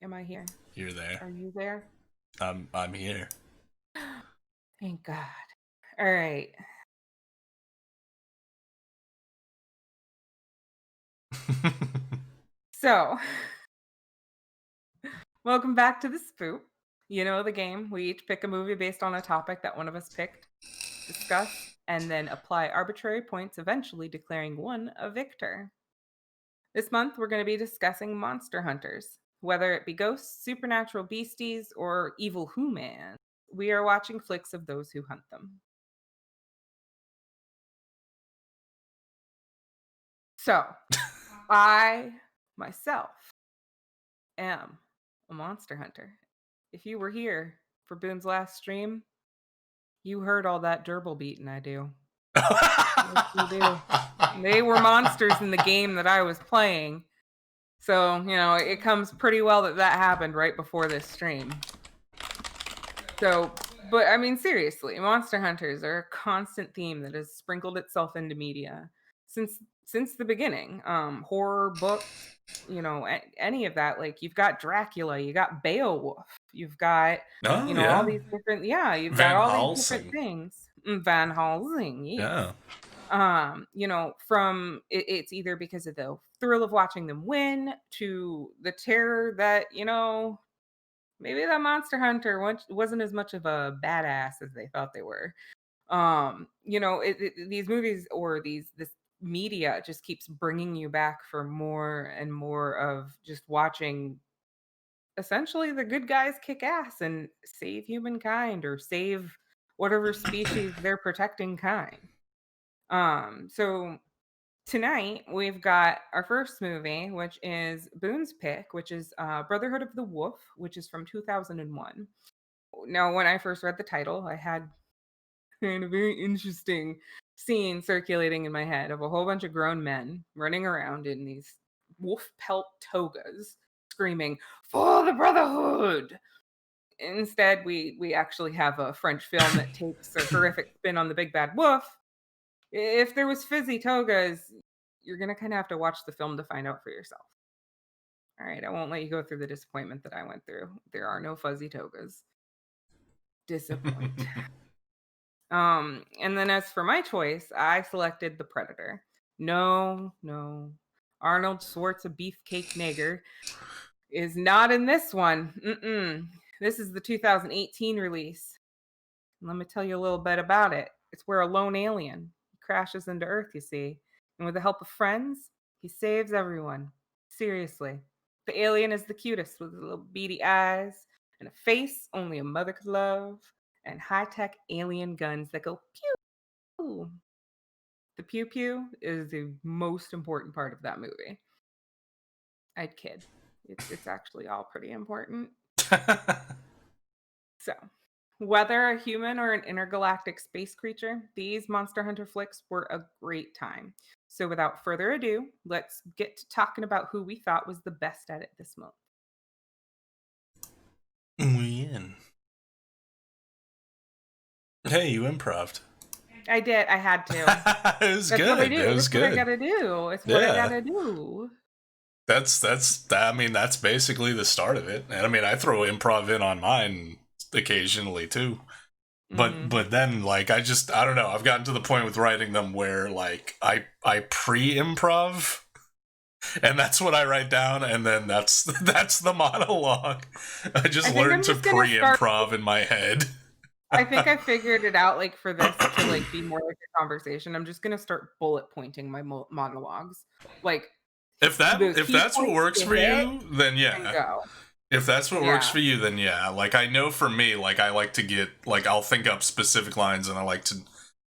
Am I here? You're there. Are you there? I'm here. Thank God. All right. So, welcome back to the Spoop. You know the game. We each pick a movie based on a topic that one of us picked, discuss, and then apply arbitrary points, eventually declaring one a victor. This month, we're going to be discussing monster hunters. Whether it be ghosts, supernatural beasties, or evil humans, we are watching flicks of those who hunt them. So, I myself am a monster hunter. If you were here for Boone's last stream, you heard all that gerbil beating I do. Yes, you do. They were monsters in the game that I was playing. So, it comes pretty well that that happened right before this stream. So, but I mean, seriously, monster hunters are a constant theme that has sprinkled itself into media since the beginning. Horror books, any of that. Like you've got Dracula, you got Beowulf, you've got Oh all yeah, these different. Yeah, you've got Van all these different Helsing. things. Van Helsing, yes. Yeah. From it's either because of the thrill of watching them win to the terror that maybe that monster hunter wasn't as much of a badass as they thought they were. These movies or this media just keeps bringing you back for more and more of just watching essentially the good guys kick ass and save humankind or save whatever species they're protecting kind. So tonight we've got our first movie, which is Boone's pick, which is Brotherhood of the Wolf, which is from 2001. Now, when I first read the title, I had kind of very interesting scene circulating in my head of a whole bunch of grown men running around in these wolf pelt togas, screaming for the Brotherhood. Instead, we actually have a French film that takes a horrific spin on the big bad wolf. If there was fizzy togas, you're gonna kind of have to watch the film to find out for yourself. All right, I won't let you go through the disappointment that I went through. There are no fuzzy togas. Disappoint. And then as for my choice, I selected The Predator. No, no. Arnold Schwartz, a beefcake nigger, is not in this one. Mm-mm. This is the 2018 release. Let me tell you a little bit about it. It's where a lone alien crashes into Earth, you see. And with the help of friends, he saves everyone. Seriously. The alien is the cutest with little beady eyes and a face only a mother could love, and high tech alien guns that go pew. The pew pew is the most important part of that movie. I'd kid. It's actually all pretty important. So, whether a human or an intergalactic space creature, these Monster Hunter flicks were a great time. So, without further ado, let's get to talking about who we thought was the best at it this month. We in. Hey, you improved. I did. I had to. It was That's what I good. do. It was That's what I good. gotta do. It's what I Yeah. gotta do. I mean, that's basically the start of it. And I mean, I throw improv in on mine occasionally too. Hmm. But then like I don't know. I've gotten to the point with writing them where like I pre-improv and that's what I write down, and then that's the monologue. I I just think learned I'm to just gonna start. pre-improv in my head. I think I figured it out. Like for this to like be more like a conversation, I'm just gonna start bullet pointing my monologues, like the If key that's what points works to for hit you, then and yeah. go. If that's what works Yeah. for you, then yeah. Like I know for me, like I like to get like I'll think up specific lines, and I like to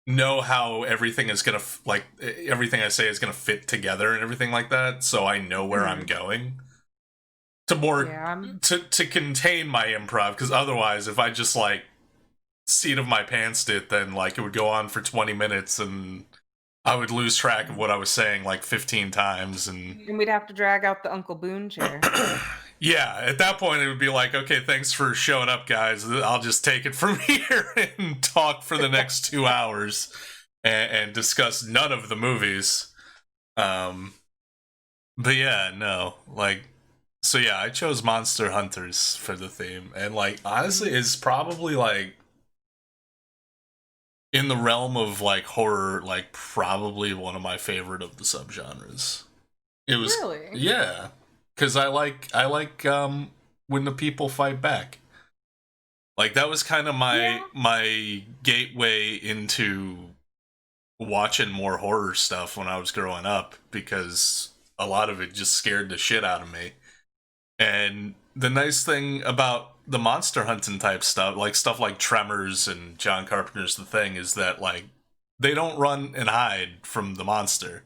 know how everything is gonna like everything I say is gonna fit together and everything like that, so I know where I'm Mhm. going to more Yeah. to contain my improv. Because otherwise, if I just like seat of my pants it, then like it would go on for 20 minutes and I would lose track of what I was saying like 15 times. And And we'd have to drag out the Uncle Boone chair. yeah, at that point it would be like, okay, thanks for showing up, guys. I'll just take it from here and talk for the next 2 hours and discuss none of the movies. um but yeah, no, like So yeah, I chose Monster Hunters for the theme, and like honestly, Mhm. it's probably like in the realm of like horror, like probably one of my favorite of the subgenres. It was Really? yeah, because I like when the people fight back. Like that was kind of my Yeah. my gateway into watching more horror stuff when I was growing up because a lot of it just scared the shit out of me. And the nice thing about the monster hunting type stuff, like stuff like Tremors and John Carpenter's The Thing, is that like they don't run and hide from the monster.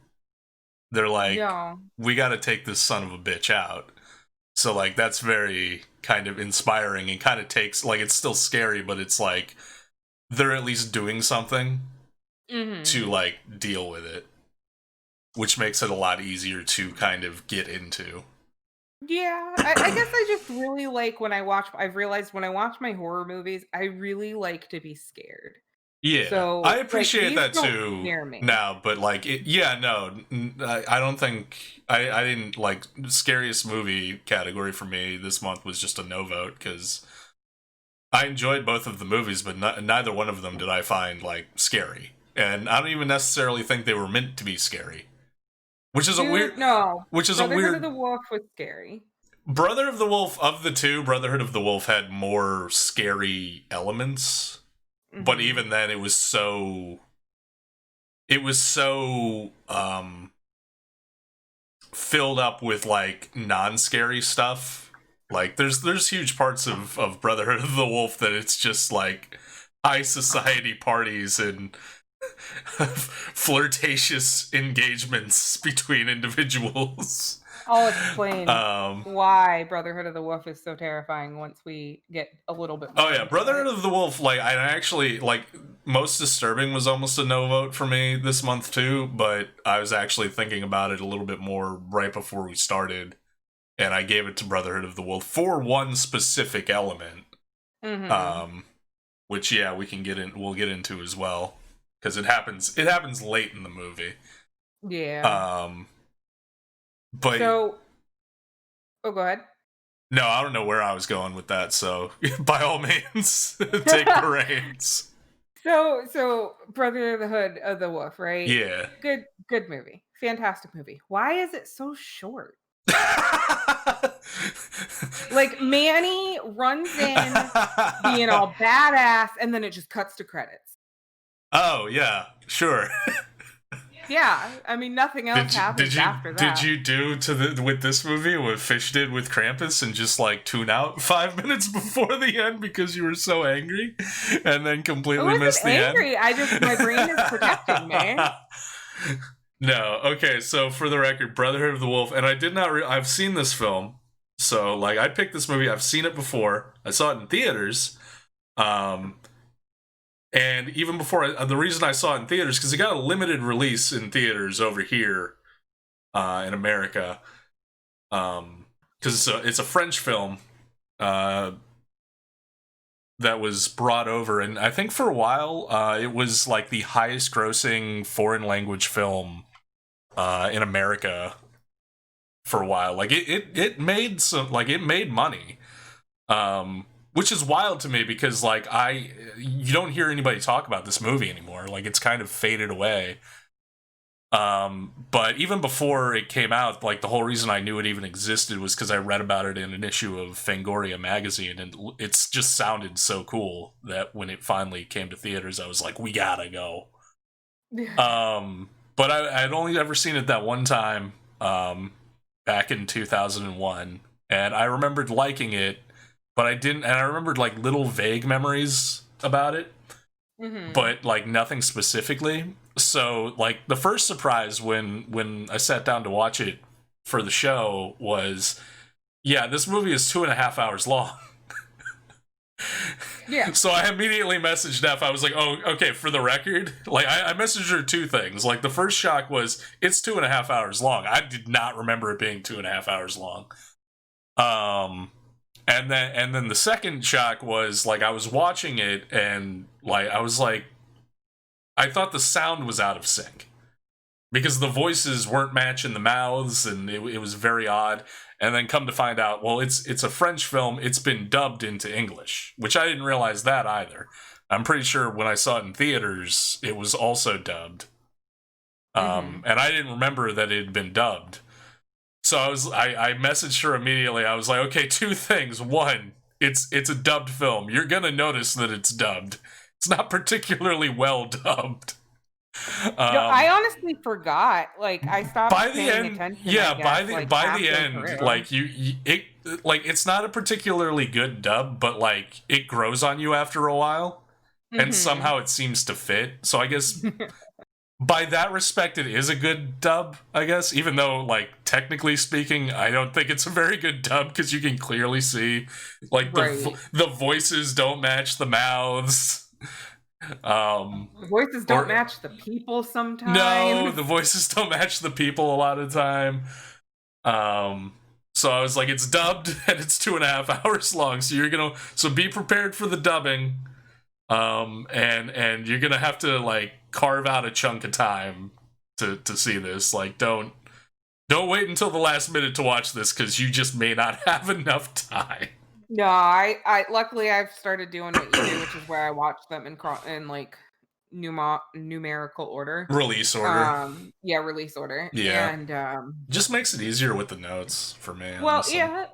They're like, Yeah. we got to take this son of a bitch out. So like that's very kind of inspiring and kind of takes like it's still scary, but it's like they're at least doing something to Mhm. like deal with it, which makes it a lot easier to kind of get into. Yeah, I guess I just really like when I've realized when I watch my horror movies, I really like to be scared. Yeah, I So, like, appreciate these that don't too scare me. now, but like, yeah, no, I don't think I didn't like scariest movie category for me this month was just a no vote because I enjoyed both of the movies, but neither one of them did I find like scary, and I don't even necessarily think they were meant to be scary, which is a weird, Dude, no. which is a Brotherhood of weird. the Wolf was scary. Brother of the Wolf of the two, Brotherhood of the Wolf had more scary elements, but Mhm. even then, it was so filled up with like non-scary stuff. Like there's huge parts of Brotherhood of the Wolf that it's just like high society parties and flirtatious engagements between individuals. I'll explain um why Brotherhood of the Wolf is so terrifying once we get a little bit oh more yeah, into Brotherhood it. of the Wolf, like I actually like most disturbing was almost a no vote for me this month too, but I was actually thinking about it a little bit more right before we started and I gave it to Brotherhood of the Wolf for one specific element, Mhm. um, which yeah we can get in. We'll get into as well because it happens. It happens late in the movie. Yeah. Um, but So oh, go ahead. no, I don't know where I was going with that. So by all means, take the reins. So Brother of the Hood of the Wolf, right? Yeah. Good movie. Fantastic movie. Why is it so short? Like, Manny runs in being all badass, and then it just cuts to credits. Oh yeah, sure. Yeah, I mean, nothing else Did you did happens you after did that. you do to the with this movie what Fish did with Krampus and just like tune out 5 minutes before the end because you were so angry, and then I completely wasn't missed the end? angry, I just my brain is protecting me. No, okay. So for the record, Brotherhood of the Wolf, and I did not. I've seen this film, so like I picked this movie. I've seen it before. I saw it in theaters. Um, and even before the reason I saw it in theaters because it got a limited release in theaters over here in America. Because it's a French film uh, that was brought over, and I think for a while it was like the highest grossing foreign language film in America for a while. Like it made some like it made money, which is wild to me because like you don't hear anybody talk about this movie anymore. Like it's kind of faded away. But even before it came out, like the whole reason I knew it even existed was because I read about it in an issue of Fangoria magazine, and it's just sounded so cool that when it finally came to theaters, I was like, we gotta go. But I'd only ever seen it that one time, back in 2001, and I remembered liking it, but I didn't, and I remembered like little vague memories about it, Mhm. but like nothing specifically. So like the first surprise when I sat down to watch it for the show was, yeah, this movie is 2.5 hours long. Yeah. So I immediately messaged F. I was like, "Oh, okay." For the record, like I messaged her two things. Like the first shock was it's 2.5 hours long. I did not remember it being 2.5 hours long. Um, and then the second shock was like I was watching it and like I was like I thought the sound was out of sync because the voices weren't matching the mouths, and it was very odd. And then come to find out, well, it's a French film. It's been dubbed into English, which I didn't realize that either. I'm pretty sure when I saw it in theaters, it was also dubbed. Mhm. And I didn't remember that it had been dubbed. So I messaged her immediately. I was like, okay, two things. One, it's a dubbed film. You're gonna notice that it's dubbed. It's not particularly well dubbed. No, I Um, honestly forgot. Like, I by stopped the paying end, attention, I yeah, guess, like, by the halfway end, through. like it like it's not a particularly good dub, but like it grows on you after a while, and Mhm. somehow it seems to fit. So I guess by that respect, it is a good dub, I guess, even though, like, technically speaking, I don't think it's a very good dub because you can clearly see, like, Right. the voices don't match the mouths. Um, The voices don't or match the people no, sometimes. the voices don't match the people a lot of the time. Um, so I was like, it's dubbed and it's 2.5 hours long, so so be prepared for the dubbing. And you're gonna have to like carve out a chunk of time to see this. Like, don't wait until the last minute to watch this because you just may not have enough time. No, I luckily I've started doing what you do, which is where I watch them in like numerical order. Release order. Yeah, release order. Yeah. And Just makes it easier with the notes for me, well, honestly. yeah,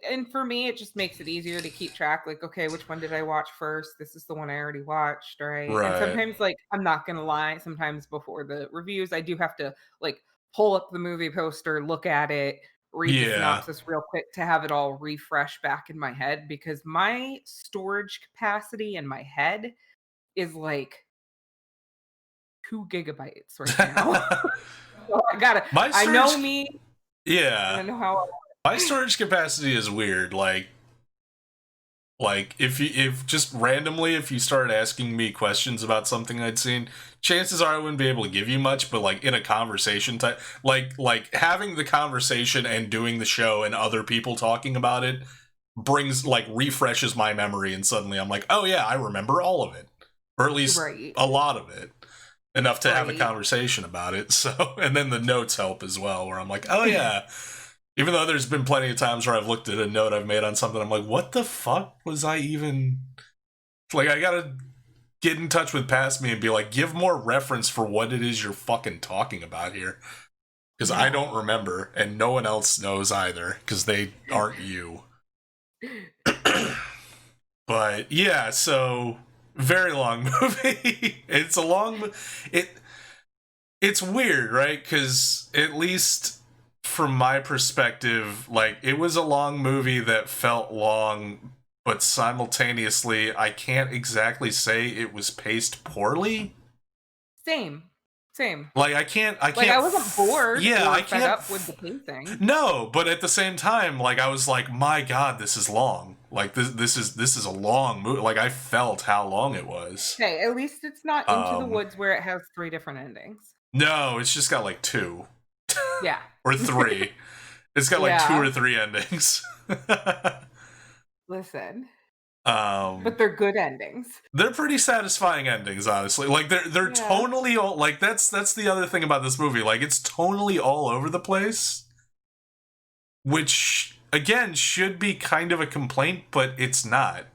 and for me it just makes it easier to keep track, like, okay, which one did I watch first? This is the one I already watched, right? And Right. sometimes, like, I'm not gonna lie, sometimes before the reviews I do have to like pull up the movie poster, look at it, read the Yeah. synopsis real quick to have it all refresh back in my head, because my storage capacity in my head is like 2 gigabytes right now. So My I know storage me and I yeah. know how. My storage capacity is weird. Like if just randomly if you start asking me questions about something I'd seen, chances are I wouldn't be able to give you much, but like in a conversation type like having the conversation and doing the show and other people talking about it brings like refreshes my memory, and suddenly I'm like, "Oh yeah, I remember all of it." Or at least Right, a lot of it. Enough to have a right. conversation about it. So, and then the notes help as well where I'm like, "Oh yeah, even though there's been plenty of times where I've looked at a note I've made on something, I'm like, what the fuck was I even like? I gotta get in touch with past me and be like, give more reference for what it is you're fucking talking about here, because I don't No. remember, and no one else knows either, because they aren't you. But yeah, so very long movie. It's a long. It it's weird, right? Because at least from my perspective, like it was a long movie that felt long, but simultaneously, I can't exactly say it was paced poorly. Same, same. Like I Like, I can't, wasn't bored yeah, I or fed can't. up with the pacing. No, but at the same time, like I was like, my God, this is long. Like this is a long movie. Like I felt how long it was. Hey, at least it's not Into the Um, Woods where it has 3 different endings. no, it's just got like two Yeah. or three. It's got like two Yeah. or three endings. Listen, but um, they're good endings. they're pretty satisfying endings, honestly. Like they're Yeah. tonally all like that's the other thing about this movie. Like it's tonally all over the place, which again should be kind of a complaint, but it's not.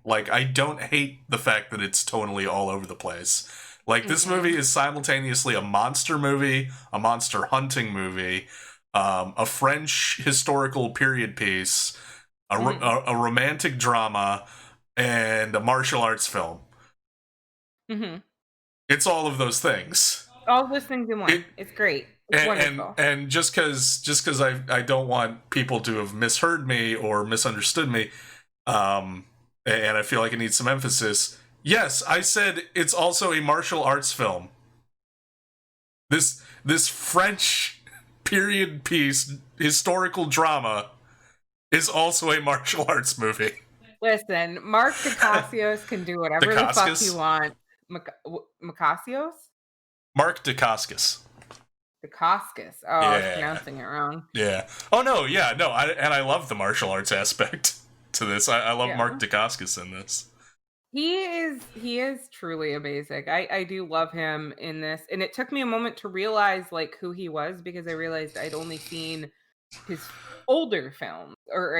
Like I don't hate the fact that it's tonally all over the place. Like this movie Mm-mm. is simultaneously a monster movie, a monster hunting movie, a French historical period piece, Mhm. a romantic drama, and a martial arts film. Mhm. It's all of those things. All those things in It one. It's great. It's wonderful. and just because I don't want people to have misheard me or misunderstood me, um, and I feel like it needs some emphasis. Yes, I said it's also a martial arts film. This French period piece historical drama is also a martial arts movie. Listen, Mark Dacascos can do whatever the fuck he Dacascos? wants. Macasios? Mark Dacascos. Dacascos. Oh, I was Yeah. pronouncing it wrong. Yeah. Oh no, yeah, no, and I love the martial arts aspect to this. I love Mark Yeah. Dacascos in this. He is truly amazing. I do love him in this, and it took me a moment to realize, like, who he was because I realized I'd only seen his older films or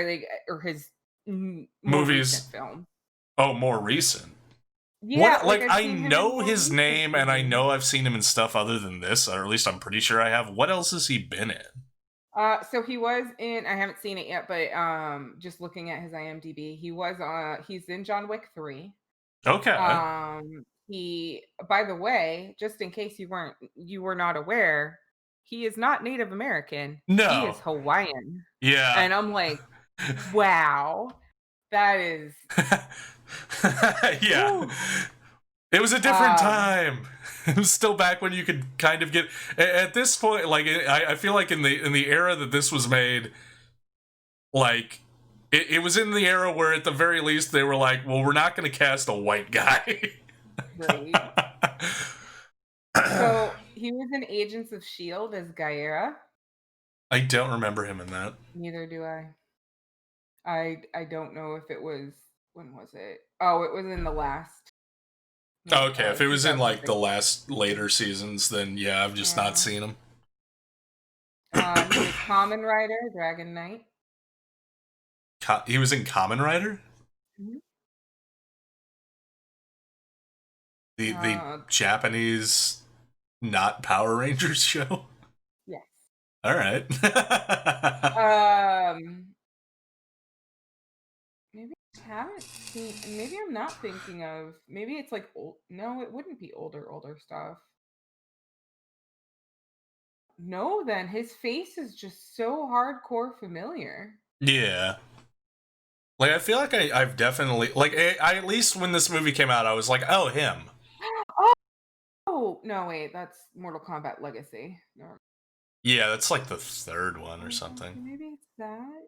his more recent Movies. film. Oh, more recent. Yeah, What, like, like, I've I seen him in know more his recent name and I movies. know I've seen him in stuff other than this, or at least I'm pretty sure I have. What else has he been in? So he was in I haven't seen it yet, but, just looking at his IMDb, he's in John Wick 3. Okay. He by the way, just in case you were not aware, he is not Native American, he is No. Hawaiian. Yeah. And I'm like, "Wow, that is Yeah. whew." It was a different Um, time. It was still back when you could kind of get at this point. Like I feel like in the era that this was made, like it was in the era where at the very least they were like, well, we're not going to cast a white guy. right. So, he was in Agents of Shield as Gaera. I don't remember him in that. Neither do I. I don't know if it was when was it? Oh, it was in the last, Okay, if it was in like the 2006. last later seasons, then yeah, I've just not Yeah. seen him. He was Kamen Rider, Dragon Knight. He was in Kamen Rider, Mhm. the Uh, Japanese not Power Rangers show. yes. All right. Um, maybe I haven't seen maybe I'm not thinking of maybe it's like old no, it wouldn't be older stuff. No, then his face is just so hardcore familiar. Yeah. Like I feel like I've definitely like I at least when this movie came out, I was like, oh him. Oh, no, wait, that's Mortal Kombat Legacy. No, Yeah, that's like the third one or okay, something. maybe it's that.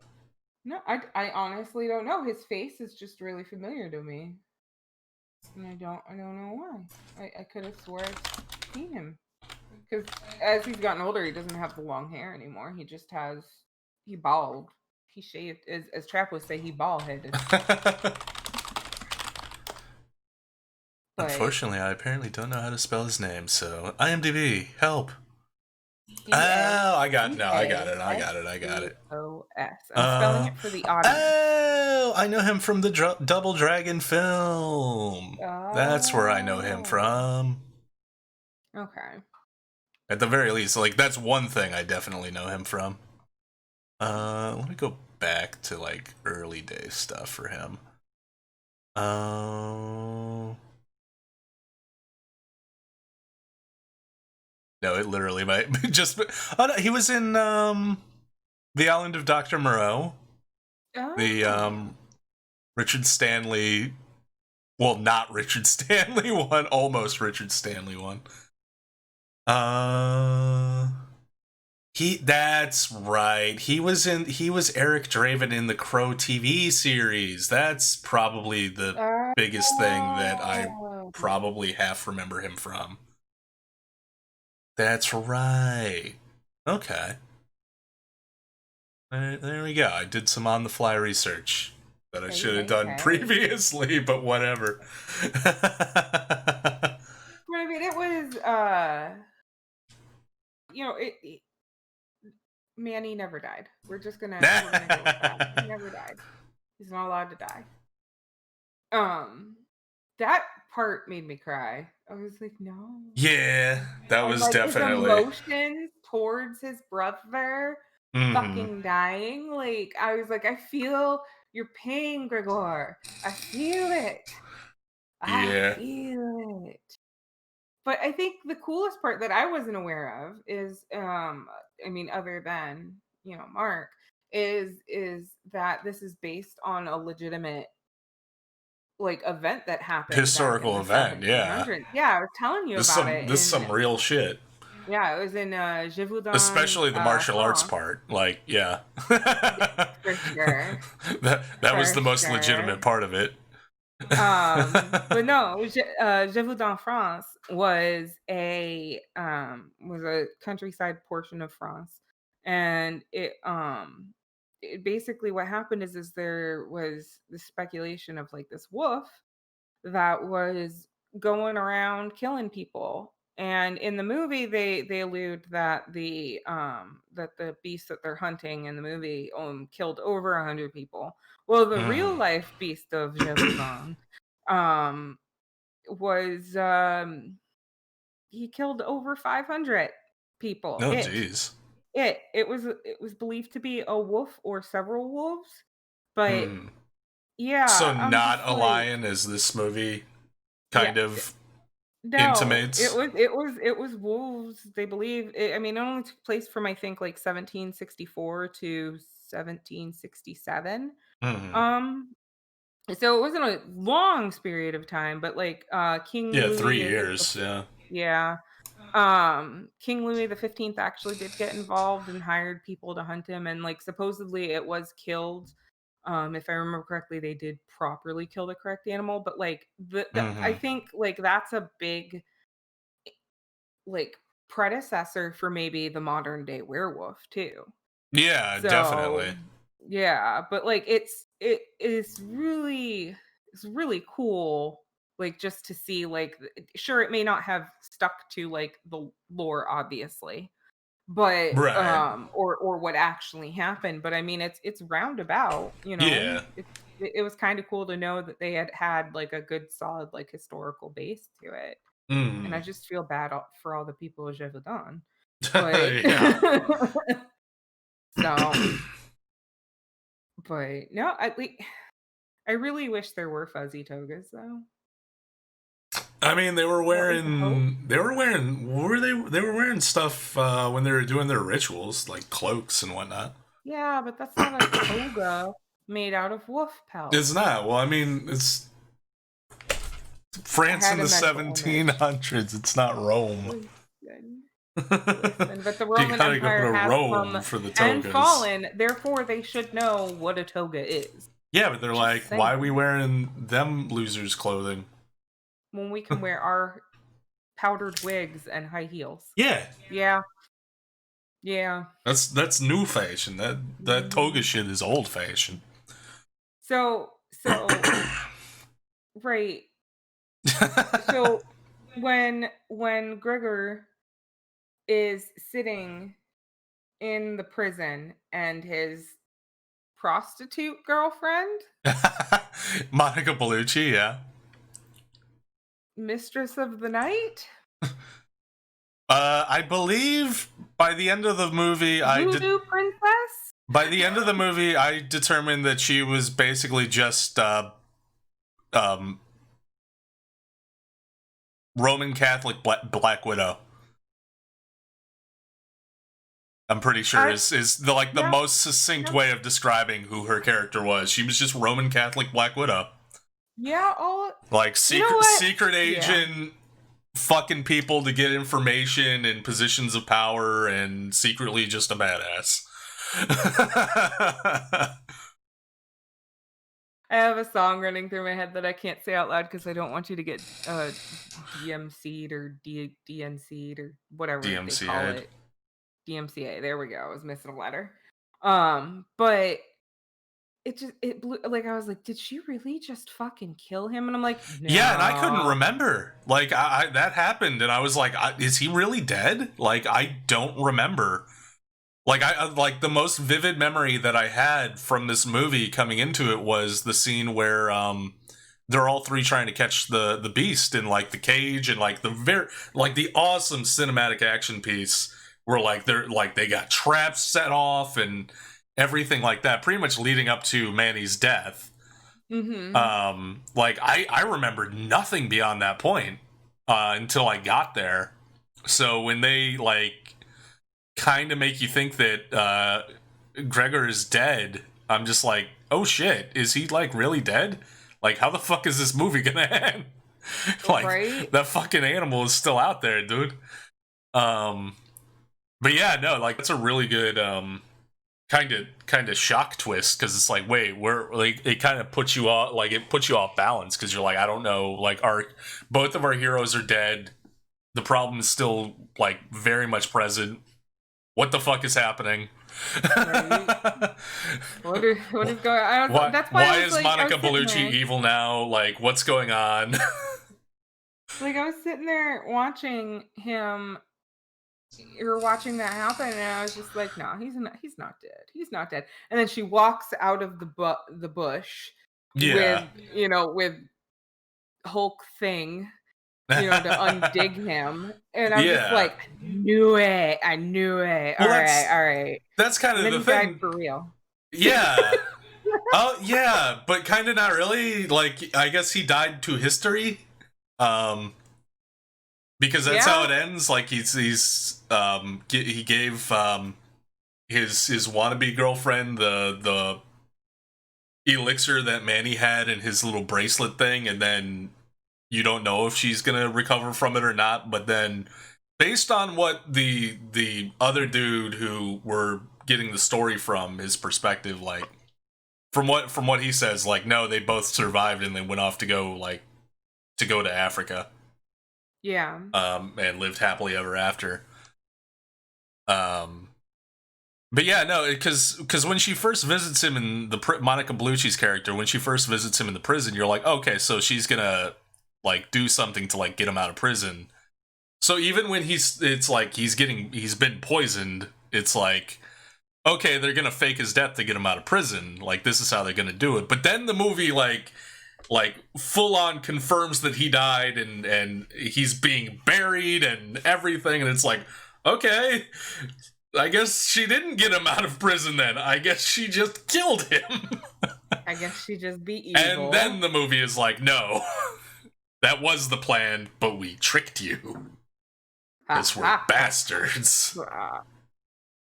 No, I honestly don't know. His face is just really familiar to me, and I don't know why. I could have swore I've seen him because as he's gotten older, he doesn't have the long hair anymore. He bald. He shaved, as Trap would say, he bald headed. But Unfortunately, I apparently don't know how to spell his name, so IMDb, help. Oh, I got it. I got it. Caspos. I'm spelling it for the audience. Oh, I know him from the Double Dragon film. That's where I know him Oh, from. okay. At the very least, like that's one thing I definitely know him from. Let me go back to like early day stuff for him. Uh, no, it literally might just. Oh no, he was in the Island of Dr. Moreau, the Oh. Richard Stanley. Well, not Richard Stanley one, almost Richard Stanley one. Uh, that's right. He was Eric Draven in the Crow TV series. That's probably the biggest thing that I Oh. probably half remember him from. That's right. Okay. There we go. I did some on the fly research that I Hey, should have hey, done hey. previously, but whatever. But I mean, it was, it Manny never died. We're gonna go with that. He never died. He's not allowed to die. Um, that part made me cry. I was like, "No." Yeah, that And, was like, his definitely. emotions towards his brother Hmm. fucking dying, like, I was like, "I feel your pain, Gregor. I feel it. I Yeah. feel it." But I think the coolest part that I wasn't aware of is, I mean, other than, Mark, is that this is based on a legitimate, like, event that happened back in Historical the event, yeah. 1700s. Yeah, I was telling you about it This is some real shit. yeah, it was in, Gévaudan, Especially the martial arts France. part. Like, yeah. Yeah, for sure, that was for the most sure. legitimate part of it. But no, Gévaudan, France was a countryside portion of France, and it basically what happened is there was the speculation of like this wolf that was going around killing people. And in the movie, they allude that the beast that they're hunting in the movie killed over 100 people. Well, the real Mm. life beast of Gévaudan um was he killed over 500 people. Oh, jeez. It was believed to be a wolf or several wolves, but Hmm. So yeah, I'm not just a like, lion, as this movie yeah, kind of no, intimates? it was wolves. They believe. I mean, it only took place from, I think, like 1764 to 1767. Hmm. Um, so it wasn't a long period of time, but like King Yeah, Louis 3 years. Yeah. yeah. King Louis the 15th actually did get involved and hired people to hunt him, and, like, supposedly it was killed. If I remember correctly, they did properly kill the correct animal, but, like, the I Hmm. think, like, that's a big, like, predecessor for maybe the modern day werewolf too. Yeah, So, definitely. yeah, but, like, it's really cool, like, just to see, like, sure, it may not have stuck to, like, the lore, obviously, but, Right. or what actually happened, but, I mean, it's roundabout, you know? Yeah. It was kinda cool to know that they had, like, a good solid, like, historical base to it, and I Mm. just feel bad for all the people of Gévaudan, but Yeah. so but no, I really wish there were fuzzy togas, though. I mean, That was the hope. what were they were wearing stuff when they were doing their rituals, like cloaks and whatnot. Yeah, but that's not a toga made out of wolf It's pelts. not. Well, I mean, it's I France in had a the mental image. 1700s. It's not Rome. Listen, You listen, but the Roman gotta go Empire to has Rome come for the and togas. fallen, therefore they should know what a toga is. Yeah, but they're Just like, why are we saying. wearing them losers' clothing? When we can wear our powdered wigs and high heels. Yeah, Yeah, yeah. that's new fashion. That toga Mhm. shit is old fashion. So right. So when Gregor is sitting in the prison and his prostitute girlfriend, Monica Bellucci, yeah. mistress of the night, I believe by the end of the movie, voodoo princess. I determined that she was basically just um, Roman Catholic Black Widow. I'm pretty sure I is the like the yeah, most succinct yeah, way of describing who her character was. She was just Roman Catholic Black Widow, yeah. All like you know what? secret Yeah, agent, fucking people to get information in positions of power, and secretly just a badass. I have a song running through my head that I can't say out loud because I don't want you to get DMC'd or DNC'd or whatever they call DMCA'd. it. DMCA. There we go. I was missing a letter. But it blew, like, I was like, "Did she really just fucking kill him?" And I'm like, Yeah, and I couldn't "No." remember. Like, that happened, and I was like, "Is he really dead?" Like, I don't remember. Like, like the most vivid memory that I had from this movie coming into it was the scene where they're all three trying to catch the beast in like the cage, and like the awesome cinematic action piece where like they got traps set off and everything like that, pretty much leading up to Manny's death. Mhm. Like I remembered nothing beyond that point until I got there. So when they like kind of make you think that Gregor is dead, I'm just like, oh shit, is he like really dead? Like, how the fuck is this movie gonna end? Like, Right? that fucking animal is still out there, dude. Um, but yeah, no, like that's a really good kind of shock twist, because it's like, wait, we're like, it kind of puts you off, like it puts you off balance, because you're like, I don't know, like our both of our heroes are dead, the problem is still like very much present, what the fuck is happening? Right. What is going on? That's why Why is I was Monica sitting Bellucci there. evil now? Like, what's going on? Like, I was sitting there watching him or watching that happen, and I was just like, "No, he's not dead. He's not dead." And then she walks out of the bush with, Yeah. with Hulk thing, to undig him, and I'm just Yeah. like, "I knew it. I knew it. Well, Alright, alright." that's kind And of then the he died thing. for real. Yeah. Oh, yeah, but kind of not really. Like, I guess he died to history. Um, because that's how Yeah. it ends. Like, he gave his wannabe girlfriend the elixir that Manny had in his little bracelet thing, and then you don't know if she's gonna recover from it or not. But then, based on what the other dude who we're getting the story from, his perspective, like from what he says, like no, they both survived and they went off to go to Africa, Yeah. and lived happily ever after. Um, but yeah, no, because when she first visits him in Monica Bellucci's character, when she first visits him in the prison, you're like, okay, so she's gonna like do something to like get him out of prison. So even when it's like he's been poisoned, it's like, okay, they're gonna fake his death to get him out of prison. Like this is how they're gonna do it. But then the movie like full on confirms that he died and he's being buried and everything, and it's like, okay, I guess she didn't get him out of prison then. I guess she just killed him. I guess she just be And then evil. the movie is like, no, that was the plan, but we tricked you. Ha Because we're ha ha. bastards.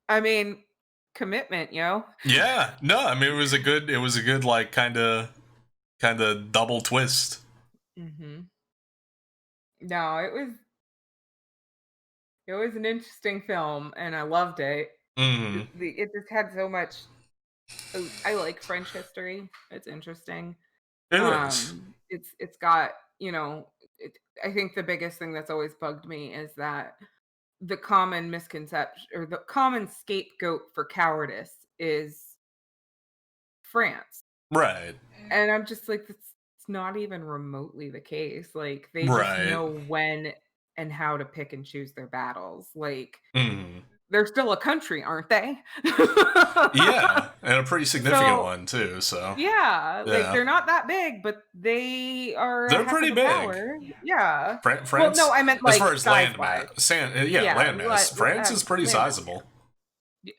I mean, commitment, yo. Yeah, no, I mean it was a good like kind of double twist. Mhm. No, it was an interesting film, and I loved it. Mm-hmm. It just had so much. I like French history. It's interesting. It is. It's got, it, I think the biggest thing that's always bugged me is that the common misconception or the common scapegoat for cowardice is France. Right. And I'm just like, that's it's not even remotely the case. Like, they just Right. know when and how to pick and choose their battles. Like, Mm-hmm. they're still a country, aren't they? Yeah, and a pretty significant So, one too. So yeah, like, yeah, they're not that big, but they are a they're heck pretty of a big. power. Yeah. Well, no, France, I meant, as like, far as size-wise. Yeah, land mass, France is pretty landmass. sizable. Y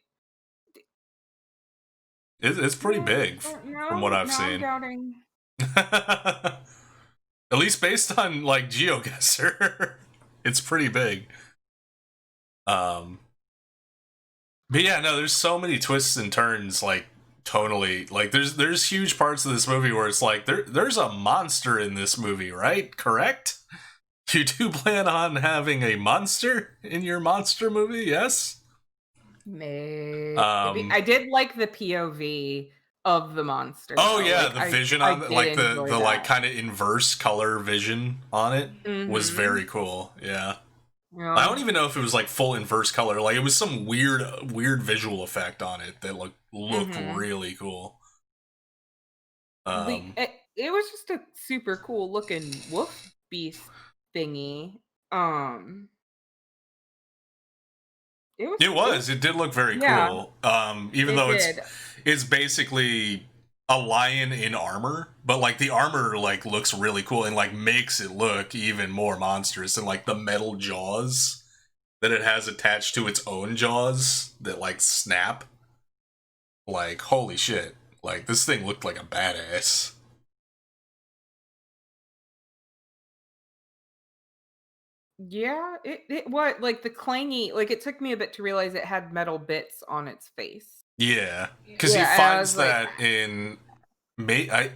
It's pretty big from what I've now I'm seen. doubting. At least based on like GeoGuessr, it's pretty big. Um, but yeah, no, there's so many twists and turns, like tonally. Like there's huge parts of this movie where it's like there's a monster in this movie, right? Correct? You do plan on having a monster in your monster movie, yes? Maybe. Um I did like the POV of the monster, oh though. yeah, Like, the I vision I on it, did like enjoy the like that. kind of inverse color vision on it was very Mhm. cool. Yeah. I Yeah. don't even know if it was like full inverse color. Like it was some weird visual effect on it that looked Mhm. really cool. The Um, it was just a super cool looking wolf beast thingy. Um, it was it did look very yeah, cool. Even it though did. it's basically a lion in armor, but like the armor like looks really cool and like makes it look even more monstrous, and like the metal jaws that it has attached to its own jaws that like snap. Like holy shit! Like this thing looked like a badass. Yeah, it what like the clangy like, it took me a bit to realize it had metal bits on its face. Yeah, because he Yeah, and I was finds like, that in.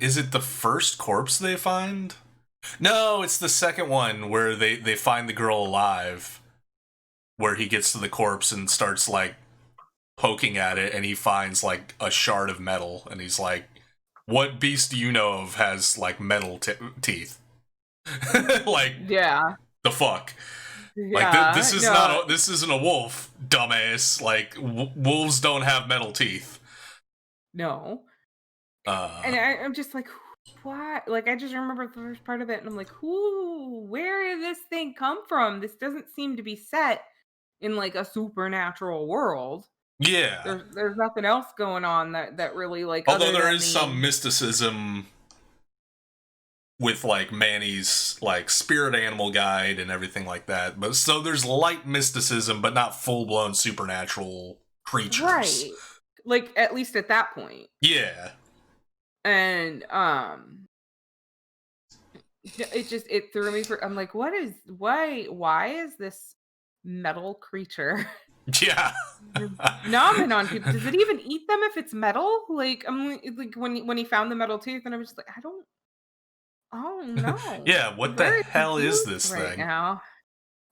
Is it the first corpse they find? No, it's the second one where they find the girl alive, where he gets to the corpse and starts like poking at it, and he finds like a shard of metal, and he's like, "What beast do you know of has like metal teeth?" Like yeah. the fuck. Like Yeah, this is not no, this isn't a wolf, dumbass. Like wolves don't have metal teeth. no. Uh, And I'm just like, "What?" Like, I just remember the first part of it, and I'm like, "Who where did this thing come from? This doesn't seem to be set in, like, a supernatural world." yeah. There's nothing else going on that really, like, Although other there than is some the mysticism with like Manny's like spirit animal guide and everything like that. But so there's light mysticism, but not full blown supernatural creatures. right. Like, at least at that point. Yeah. And, it threw me for I'm like, "What is why is this metal creature Yeah. nomming on people? Does it even eat them if it's metal?" Like, like, when he found the metal tooth, and I was just like, I don't know. Yeah, I'm what the very hell is confused this right thing? now."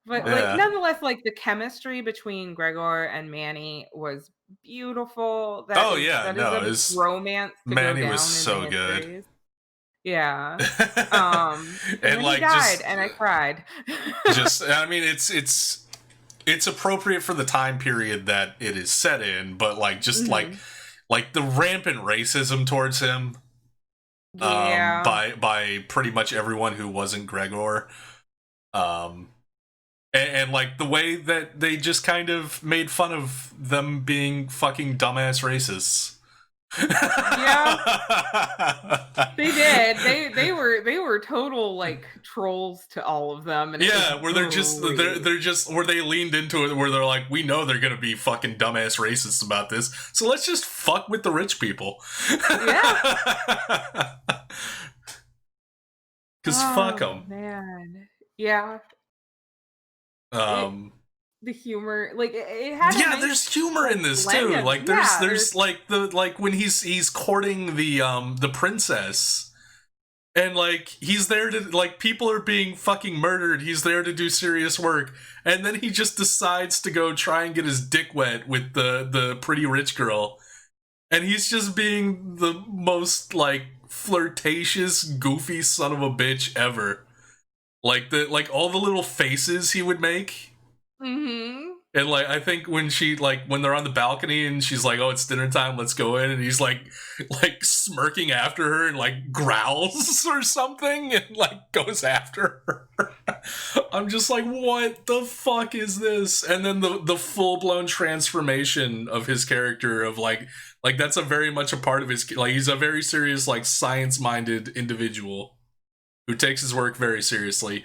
But, like, Yeah. nonetheless, like, the chemistry between Gregor and Manny was beautiful. Oh yeah, That is a no, his romance to go Manny was down in the so good. histories. Yeah. And And then he like died, and I cried. just I mean it's appropriate for the time period that it is set in, but like just Mhm. like the rampant racism towards him Yeah. by pretty much everyone who wasn't Gregor. Um and like the way that they just kind of made fun of them being fucking dumbass racists. Yeah, they did. They were total, like, trolls to all of them, and it was Yeah, where great. they're just where they leaned into it where they're like, we know they're gonna be fucking dumbass racists about this, so let's just fuck with the rich people. Yeah. Cause fuck Oh, them. man. Yeah. It Um, the humor, like, it had a yeah, nice, there's humor like, in this blend too. of Like yeah, there's there's like like when he's courting the princess. And like he's there to like people are being fucking murdered. He's there to do serious work, and then he just decides to go try and get his dick wet with the pretty rich girl, and he's just being the most like flirtatious, goofy son of a bitch ever. Like the like all the little faces he would make. Mhm. And like I think when she like when they're on the balcony and she's like, "Oh, it's dinner time, let's go in," and he's like smirking after her and like growls or something and like goes after her. I'm just like, what the fuck is this? And then the full blown transformation of his character of like that's a very much a part of his like he's a very serious like science minded individual who takes his work very seriously.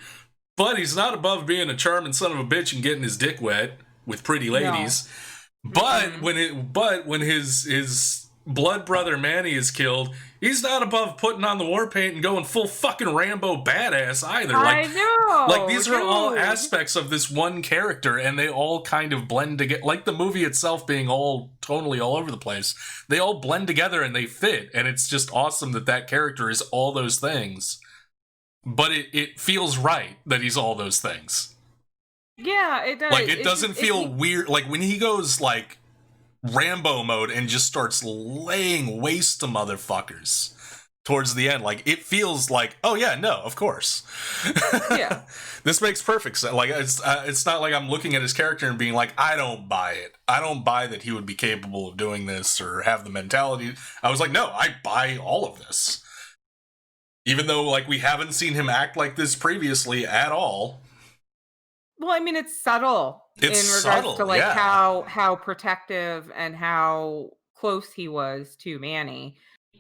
But he's not above being a charming son of a bitch and getting his dick wet with pretty No. ladies. Mm-mm. But when his blood brother Manny is killed, he's not above putting on the war paint and going full fucking Rambo badass either. I Like know, these are all dude. aspects of this one character and they all kind of blend together, like the movie itself being all tonally all over the place. They all blend together and they fit, and it's just awesome that that character is all those things, but it feels right that he's all those things. Yeah, it Like does. it doesn't feel weird. Like when he goes like Rambo mode and just starts laying waste to motherfuckers towards the end, like it feels like, oh yeah, no, of course. Yeah. This makes perfect sense. Like it's not like I'm looking at his character and being like, I don't buy it. I don't buy that he would be capable of doing this or have the mentality. I was like, no, I buy all of this. Even though like we haven't seen him act like this previously at all. Well, I mean, it's subtle It's in regards to, subtle, like, yeah. how protective and how close he was to Manny,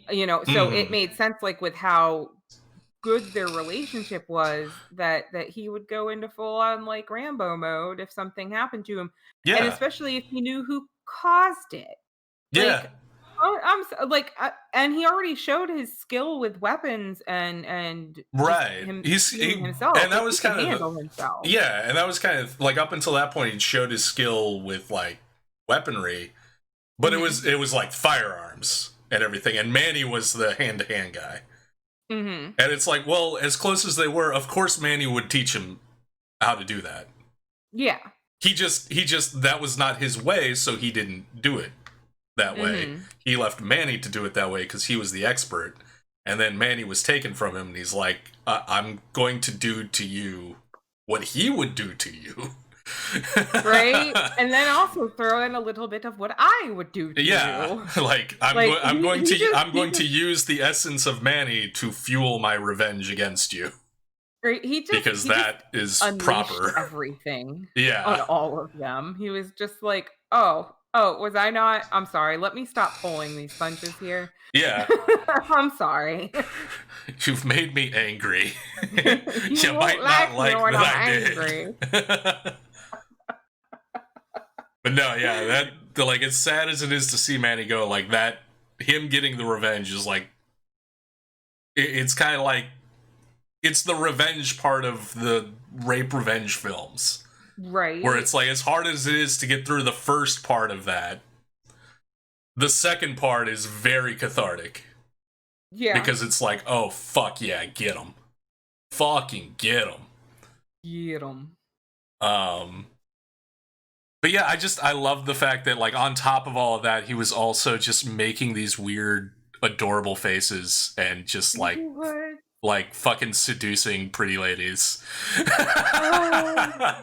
so it Mm. made sense, like, with how good their relationship was, that he would go into full on, like, Rambo mode if something happened to him, and Yeah. especially if he knew who caused it. Yeah. Like, like, and he already showed his skill with weapons and just Right. him He's being himself, and that like, he was could kind of handle himself. yeah, and that was kind of like up until that point he showed his skill with like weaponry, but Mhm. it was like firearms and everything, and Manny was the hand to hand guy. Mhm. And it's like, well, as close as they were, of course Manny would teach him how to do that. Yeah. He just that was not his way, so he didn't do it that way. Mhm. He left Manny to do it that way because he was the expert. And then Manny was taken from him, and he's like, I'm going to do to you what he would do to you. Right? And then also throw in a little bit of what I would do to Yeah, you. like Like, I'm going to use the essence of Manny to fuel my revenge against you, right, because he just that is unleashed proper. everything on Yeah. all of them. He was just like, was I not? I'm sorry. Let me stop pulling these punches here. Yeah. I'm sorry. You've made me angry. You You won't might not like me like when that I'm I angry. did. But no, yeah, like, as sad as it is to see Manny go, like, that, him getting the revenge is like, it's kind of like, it's the revenge part of the rape revenge films, where Right? it's like, as hard as it is to get through the first part of that, the second part is very cathartic, Yeah. because it's like, oh fuck yeah, get him, fucking get him. Get 'em. Um, but yeah, I love the fact that, like, on top of all of that, he was also just making these weird, adorable faces and just He would. like fucking seducing pretty ladies. Oh,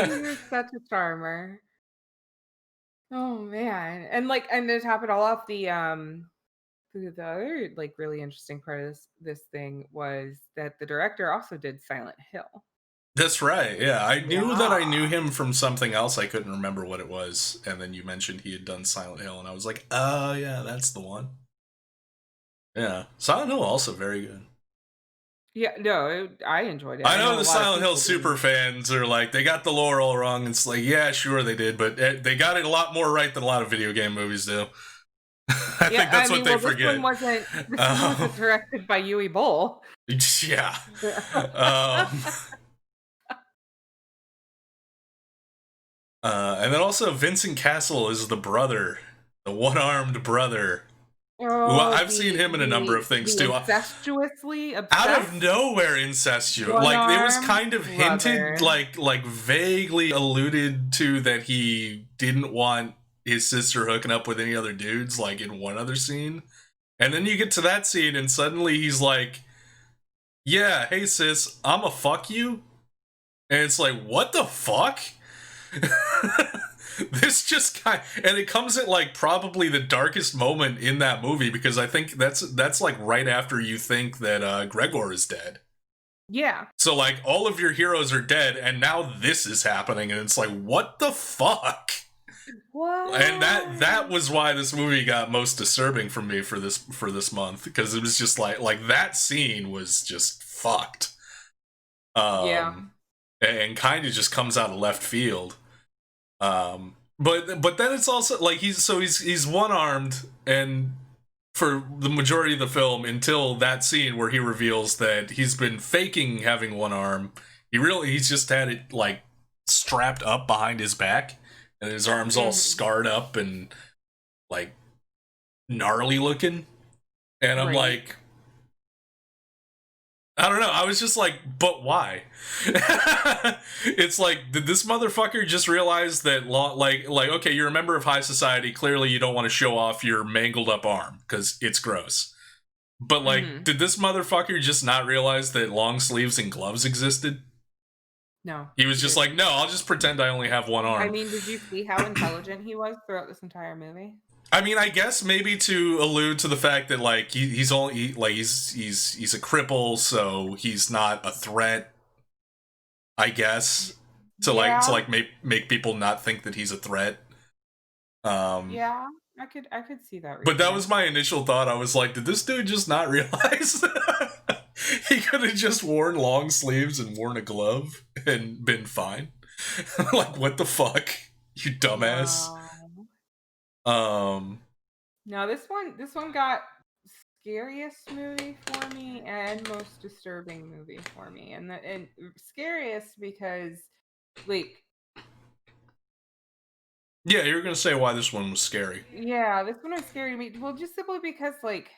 he was such a charmer. Oh man. And to top it all off, the other like really interesting part of this thing was that the director also did Silent Hill. That's right. Yeah, I knew that I Yeah. knew him from something else. I couldn't remember what it was, and then you mentioned he had done Silent Hill, and I was like, "Oh yeah, that's the one." Yeah, Silent Hill also very good. Yeah, no, I enjoyed it. I I know know a the lot of Silent Hill people super didn't. fans are like, they got the lore all wrong. It's like, yeah, sure they did, but they got it a lot more right than a lot of video game movies do. I Yeah, think I that's what mean, they well, forget. this one Um, wasn't directed by Yui Boll. yeah. Um, and then also Vincent Castle is the brother, the one-armed brother. Who Oh, I've seen him in a number of things the too. incestuously Out of obsessed nowhere, incestuous. Like, it was one-armed kind of hinted, brother. like vaguely alluded to, that he didn't want his sister hooking up with any other dudes, like in one other scene. And then you get to that scene, and suddenly he's like, "Yeah, hey sis, I'ma fuck you." And it's like, what the fuck? This just kind, and it comes at like probably the darkest moment in that movie, because I think that's like right after you think that Gregor is dead. Yeah. So like all of your heroes are dead, and now this is happening, and it's like, what the fuck? And that What? was why this movie got most disturbing for me for this month, because it was just like that scene was just fucked. Yeah. Um, and kind of just comes out of left field. But then it's also like he's one armed, and for the majority of the film, until that scene where he reveals that he's been faking having one arm. He's just had it like strapped up behind his back, and his arms all Mhm. scarred up and like gnarly looking. And I'm Right. like, I don't know. I was just like, but why? It's like, did this motherfucker just realize that, okay, you're a member of high society. Clearly, you don't want to show off your mangled up arm because it's gross. But like, Mhm. did this motherfucker just not realize that long sleeves and gloves existed? No, He was he just like, didn't. no, I'll just pretend I only have one I arm. mean, did you see how intelligent he was throughout this entire movie? I mean, I guess maybe to allude to the fact that like he's only like he's a cripple, so he's not a threat. I guess Y to yeah. like make people not think that he's a threat. Um, Yeah. I could see that but that was reasoning. my initial thought. I was like, did this dude just not realize he could have just worn long sleeves and worn a glove and been fine? Like, what the fuck, you dumbass? No. Um, No, this one got scariest movie for me and most disturbing movie for me. And scariest because like yeah, you were gonna say why this one was scary. yeah, this one was scary to me. Well, just simply because like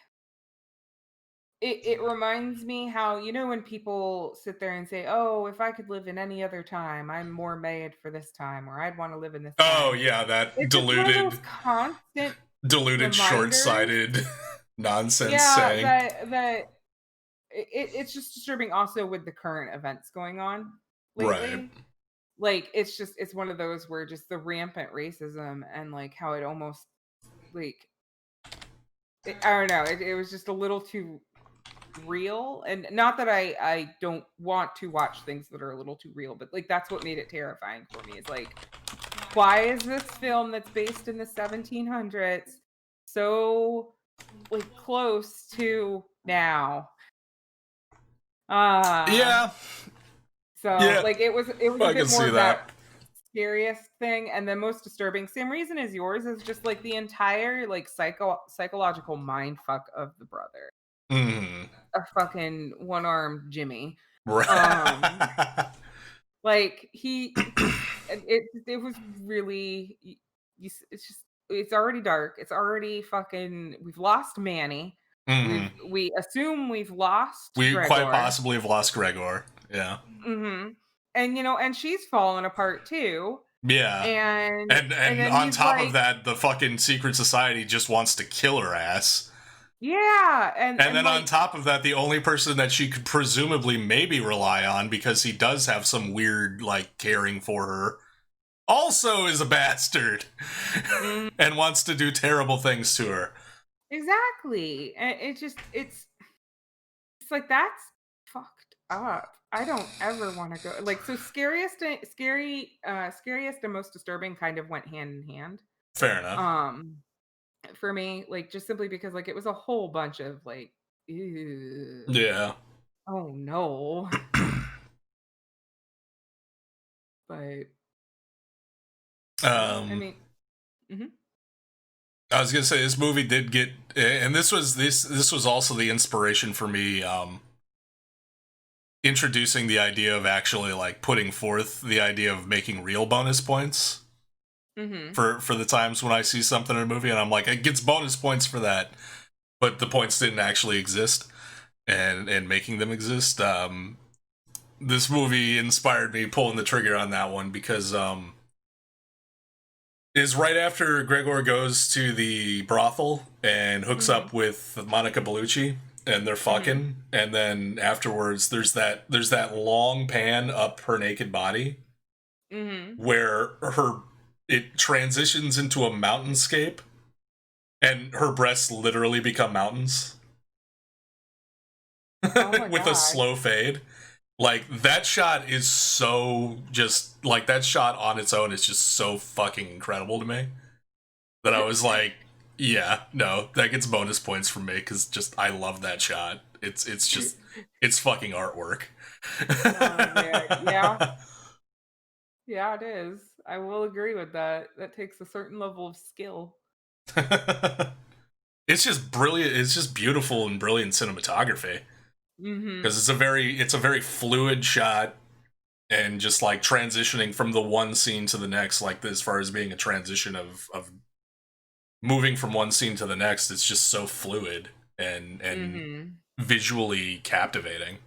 it reminds me how when people sit there and say, "Oh, if I could live in any other time, I'm more made for this time," or "I'd want to live in this Oh time." yeah, that It's just one of those constant reminders. short-sighted nonsense Yeah, saying. that it's just disturbing also with the current events going on. Right. lately. Like, it's one of those where just the rampant racism and, like, how it almost, like, I don't know, it was just a little too real, and not that I don't want to watch things that are a little too real, but, like, that's what made it terrifying for me, is like, why is this film that's based in the 1700s so, like, close to now? Ah, Yeah. so, Yeah. like, it was a I can bit more see of that that. scariest thing, and the most disturbing, same reason as yours, is just, like, the entire, like, psychological mind fuck of the brother. Mhm. A fucking one-armed Jimmy. Um, Right. like, it was really it's just it's already dark, it's already fucking we've lost Manny, Mhm. we assume we've lost We quite Gregor. possibly have lost Gregor. Yeah. Mhm. And, and she's fallen apart too, Yeah. and And then on he's top of like, that, the fucking secret society just wants to kill her ass. yeah, And and, then on like, top of that, the only person that she could presumably maybe rely on, because he does have some weird, like, caring for her, also is a bastard mm, and wants to do terrible things to her. exactly, and it's like, that's fucked up. I don't ever wanna go, like, so scariest and most disturbing kind of went hand in hand, Fair enough. um, for me, like, just simply because, like, it was a whole bunch of, like, "Ew. Yeah. Oh, no." But, yeah, I um, mean, mhm, I was gonna say this movie did get, and this was also the inspiration for me. Introducing the idea of actually like putting forth the idea of making real bonus points mhm, for the times when I see something in a movie and I'm like, it gets bonus points for that, but the points didn't actually exist, and making them exist. This movie inspired me pulling the trigger on that one because is right after Gregor goes to the brothel and hooks mhm, up with Monica Bellucci and they're mhm, fucking, and then afterwards there's that long pan up her naked body mhm. where her it transitions into a mountainscape and her breasts literally become mountains Oh my with a god. slow fade. Like that shot is so just like that shot on its own is just so fucking incredible to me that I was like, yeah, no, that gets bonus points from me because just I love that shot. It's just it's fucking artwork. Oh, man, yeah. Yeah, it is. I will agree with that. That takes a certain level of skill. It's just brilliant. It's just beautiful and brilliant cinematography because Mhm. it's a very fluid shot and just like transitioning from the one scene to the next, like as far as being a transition of moving from one scene to the next, it's just so fluid and Mhm. visually captivating.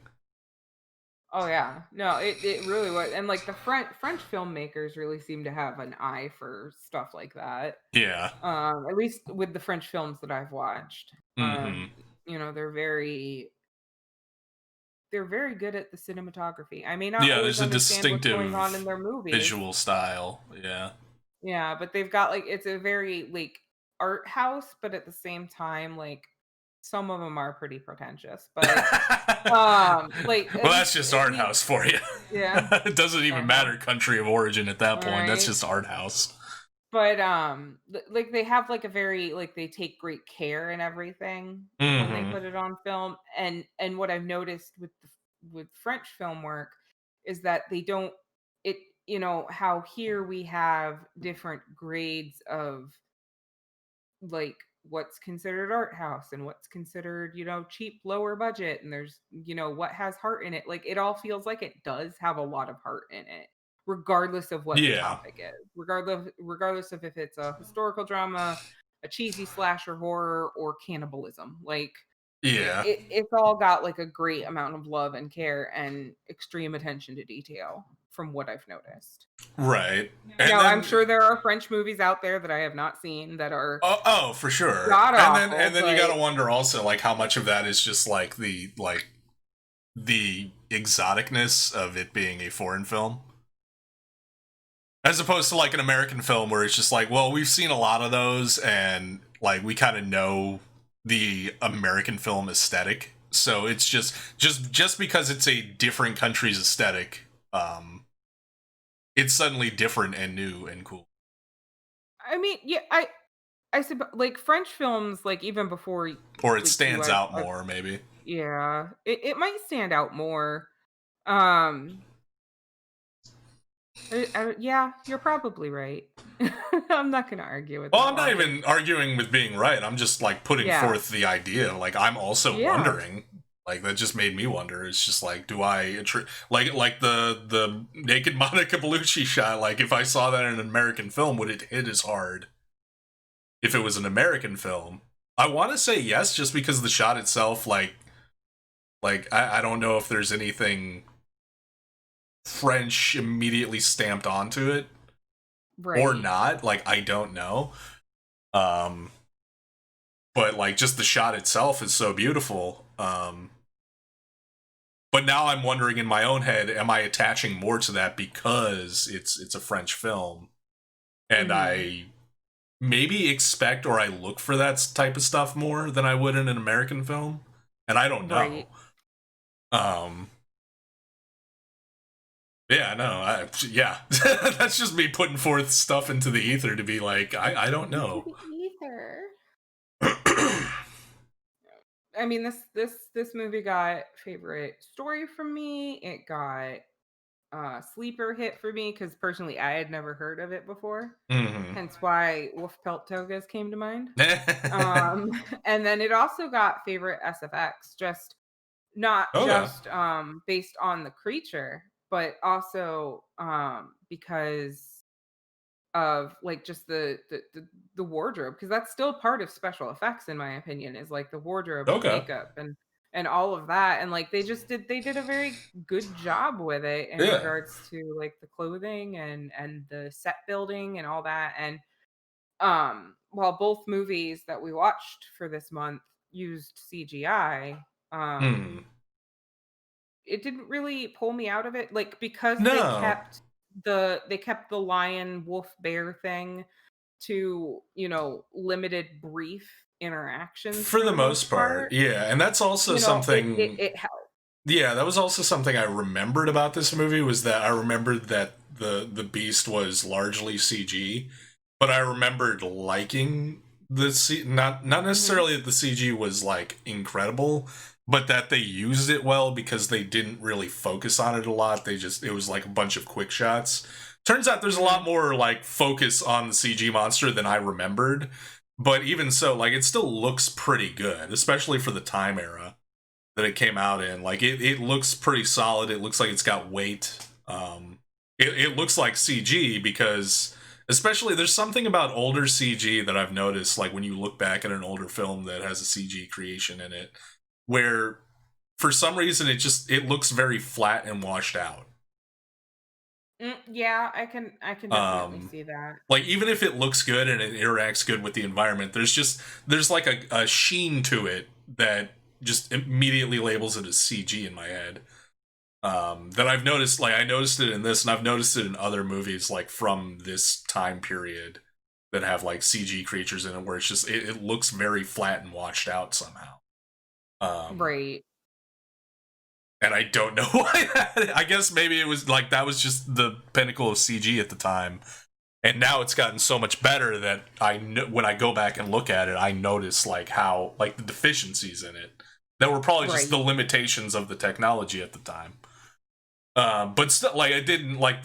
Oh, yeah. No, it really was, and, like, the French filmmakers really seem to have an eye for stuff like that. Yeah. At least with the French films that I've watched. Hmm. They're very good at the cinematography. I may not Yeah, always there's a understand what's going on in distinctive their movies. visual style. Yeah. Yeah, but they've got, like, it's a very, like, art house, but at the same time, like, some of them are pretty pretentious, but, like, Well, that's just at art least, house for you. yeah, It doesn't even uh-huh, matter country of origin at that point. That's alright. just art house. But, like, they have, like, a very, like, they take great care in everything when they Hmm. put it on film, and what I've noticed with French film work is that they don't it how here we have different grades of, like, what's considered art house and what's considered, cheap, lower budget, and there's, what has heart in it. Like, it all feels like it does have a lot of heart in it, regardless of what the Yeah. topic is. Regardless of if it's a historical drama, a cheesy slasher horror, or cannibalism. Like, Yeah. it's all got, like, a great amount of love and care and extreme attention to detail from what I've noticed. Right. And Now, I'm then sure there are French movies out there that I have not seen that are oh, for sure. god And awful, then you got but to wonder also like how much of that is just like the exoticness of it being a foreign film. As opposed to like an American film where it's just like, well, we've seen a lot of those and like we kind of know the American film aesthetic. So it's just because it's a different country's aesthetic, it's suddenly different and new and cool. I mean, yeah, I suppose like French films, like even before Or it like you, stands out more, maybe. yeah, it might stand out more. Um, yeah, you're probably right. I'm not gonna argue with Well, that I'm not logic. even arguing with being right. I'm just like putting Yeah, forth the idea. Like I'm also yeah, wondering. Like that just made me wonder. It's just like, do I like the naked Monica Bellucci shot? Like if I saw that in an American film, would it hit as hard if it was an American film? I want to say yes, just because the shot itself, I don't know if there's anything French immediately stamped onto it or right. not. Like I don't know. Um, but like just the shot itself is so beautiful. But now I'm wondering in my own head, am I attaching more to that because it's a French film and Mhm. I maybe expect or I look for that type of stuff more than I would in an American film? And I don't know. Right. Um, yeah, no, yeah, that's just me putting forth stuff into the ether to be like, I don't Into know. the ether. I mean, this movie got favorite story from me. It got sleeper hit for me because personally I had never heard of it before. Hmm. Hence why wolf pelt togas came to mind. Oh Um, and then it also got favorite SFX, just not yeah. just based on the creature, but also because of like just the wardrobe, because that's still part of special effects in my opinion, is like the wardrobe, the Okay. makeup, and all of that. And like they did a very good job with it in Yeah. regards to like the clothing and the set building and all that. And while both movies that we watched for this month used CGI, Hmm. it didn't really pull me out of it, like, because No. they kept the lion, wolf, bear thing to, limited brief interactions For for the the most most part, part. yeah, and that's also It something. it helped. Yeah, that was also something I remembered about this movie was that I remembered that the beast was largely CG, but I remembered liking not Mhm. necessarily that the CG was like incredible, but that they used it well because they didn't really focus on it a lot. It was like a bunch of quick shots. Turns out there's a lot Mhm. more like focus on the CG monster than I remembered, but even so, like it still looks pretty good, especially for the time era that it came out in. Like it looks pretty solid. It looks like it's got weight. It looks like CG because especially there's something about older CG that I've noticed. Like when you look back at an older film that has a CG creation in it, where for some reason it looks very flat and washed out. Yeah, I can definitely Um, see that. like even if it looks good and it interacts good with the environment, there's like a sheen to it that just immediately labels it as CG in my head. That I've noticed, like I noticed it in this, and I've noticed it in other movies, like from this time period that have like CG creatures in it, where it looks very flat and washed out somehow. Um, Right. and I don't know why. I guess maybe it was like that was just the pinnacle of CG at the time, and now it's gotten so much better that when I go back and look at it, I notice like how like the deficiencies in it that were probably just the Right. limitations of the technology at the time. But still, like I didn't like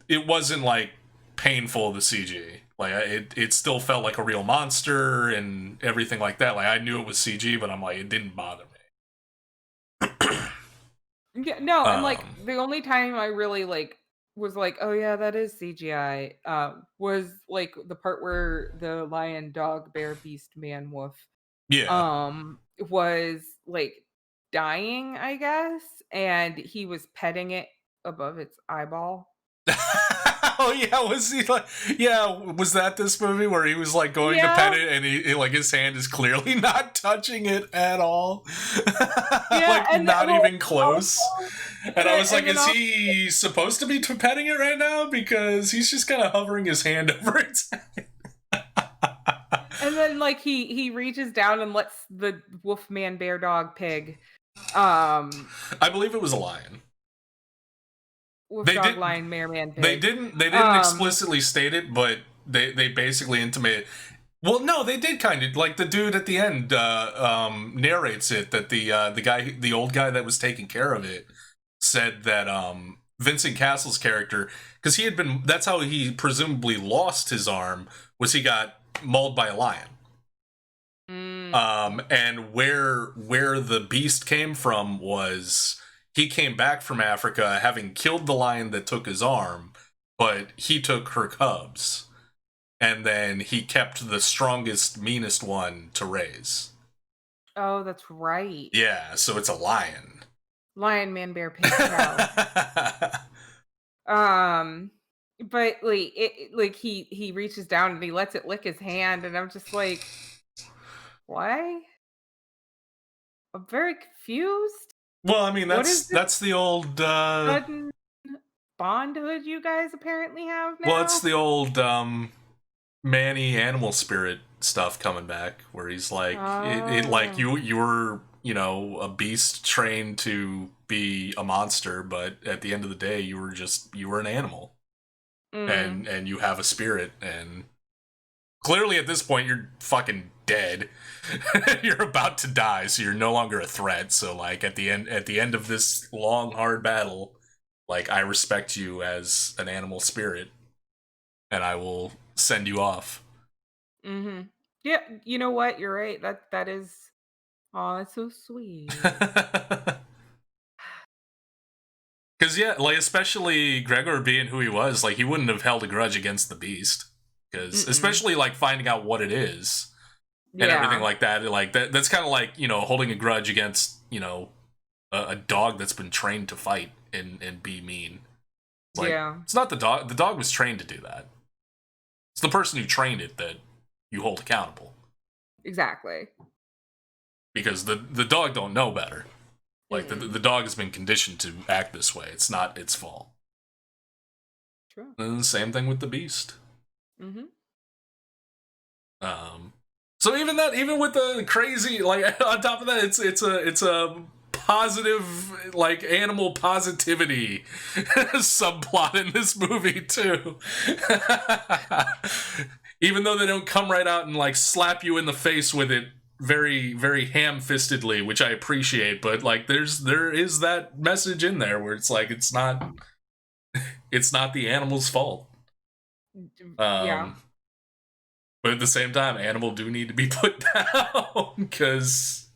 it wasn't like painful the CG. Like it still felt like a real monster and everything like that. Like I knew it was CG, but I'm like it didn't bother me. Yeah, no, and like um, the only time I really like was like, "Oh yeah, that is CGI," was like the part where the lion, dog, bear, beast, man, wolf, yeah. was like dying, I guess, and he was petting it above its eyeball. Oh yeah, was he like? Yeah, was that this movie where he was like going to pet Yeah. it and he like his hand is clearly not touching it at all, Yeah, like and not well, even close. also And I was like, and then is also he supposed to be petting it right now? Because he's just kind of hovering his hand over its head. and then, like, he reaches down and lets the wolf man bear dog pig, um, I believe it was a lion. wolf They dog did. lion mare man They pig. didn't. They didn't Um, explicitly state it, but they basically intimated. Well, no, they did kind of like the dude at the end narrates it that the guy, the old guy that was taking care of it, said that Vincent Castle's character, because he had been, that's how he presumably lost his arm, was he got mauled by a lion. mm, And where the beast came from was he came back from Africa having killed the lion that took his arm, but he took her cubs, and then he kept the strongest, meanest one to raise. oh, that's right. Yeah, so it's a lion. Lion, man, bear, pig, cow. Um, but, like, like, he reaches down and he lets it lick his hand, and I'm just like, "Why?" I'm very confused. Well, I mean What is this that's the old sudden bondhood you guys apparently have well, it's now? the old Manny animal spirit stuff coming back, where he's like it like Oh. you were, you know, a beast trained to be a monster, but at the end of the day you were an animal, Mhm. and you have a spirit, and clearly at this point you're fucking dead. You're about to die, so you're no longer a threat. So like at the end of this long hard battle, like I respect you as an animal spirit, and I will send you off. Mhm. Yeah, you know what? You're right. That is, oh, that's so sweet. Because yeah, like especially Gregor being who he was, like he wouldn't have held a grudge against the beast. Because Mm-mm. especially like finding out what it is and everything Yeah. like that, like that's kind of like, you know, holding a grudge against, you know, a dog that's been trained to fight and be mean. It's like Yeah. it's not the dog. The dog was trained to do that. It's the person who trained it that you hold accountable, Exactly. because the dog don't know better. Like Mm-mm. the dog has been conditioned to act this way. It's not its fault. True. And the same thing with the beast. Mhm. Um, so even that, even with the crazy, like on top of that, it's a positive, like animal positivity subplot in this movie too. Even though they don't come right out and like slap you in the face with it very ham-fistedly, which I appreciate, but like there is that message in there where it's like it's not the animal's fault. Yeah. Um, but at the same time, animal do need to be put down, because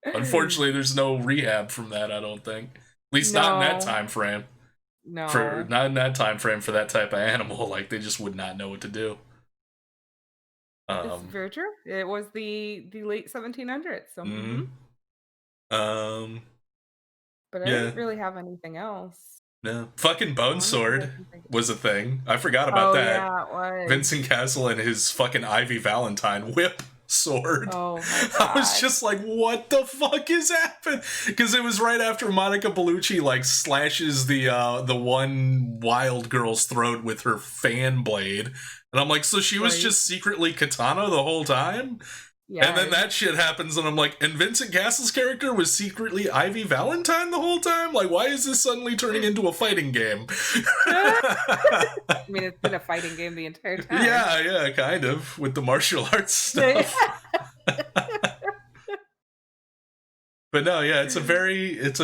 unfortunately there's no rehab from that, I don't think. At least not in that No. time frame. For No. not in that time frame for that type of animal, like they just would not know what to do. It's Um very true. It was the late 1700s, so mhm. mhm. Um But I yeah. didn't really have anything else, No. Fucking Bone honestly, I Sword can think of. was a thing. I forgot about Oh, that. yeah, it was. Vincent Castle and his fucking Ivy Valentine whip sword. Oh my I was god. just like, what the fuck is happening? Because it was right after Monica Bellucci like slashes the one wild girl's throat with her fan blade. And I'm like, so she was Right. just secretly Katana the whole time? And then Yes. that shit happens, and I'm like, and Vincent Castle's character was secretly Ivy Valentine the whole time? Like, why is this suddenly turning into a fighting game? I mean, it's been a fighting game the entire time. Yeah, kind of, with the martial arts stuff. But no, yeah, it's a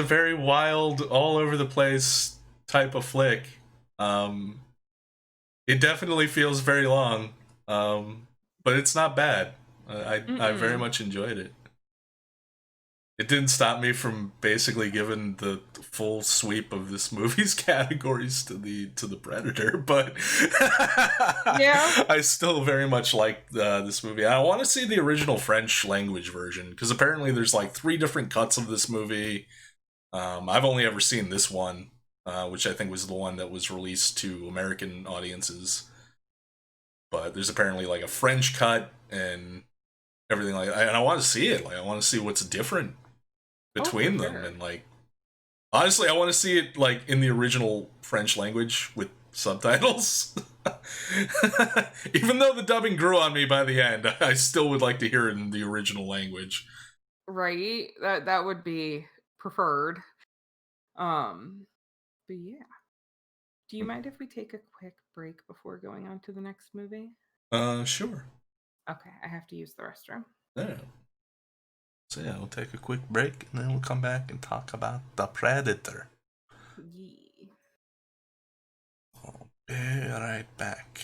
very wild, all over the place type of flick. Um, it definitely feels very long, but it's not bad. I very Mm-mm. much enjoyed it. It didn't stop me from basically giving the full sweep of this movie's categories to the Predator, but Yeah. I still very much like this movie. I want to see the original French language version, because apparently there's like 3 different cuts of this movie. I've only ever seen this one, which I think was the one that was released to American audiences. But there's apparently like a French cut and everything like that. And I want to see it. Like I want to see what's different Oh, for between them. sure. And like honestly, I want to see it like in the original French language with subtitles. Even though the dubbing grew on me by the end, I still would like to hear it in the original language. Right? That would be preferred. Um, but yeah. Do you mind if we take a quick break before going on to the next movie? Sure. Okay, I have to use the restroom. Yeah. So yeah, we'll take a quick break and then we'll come back and talk about the Predator. Yeah. I'll be right back.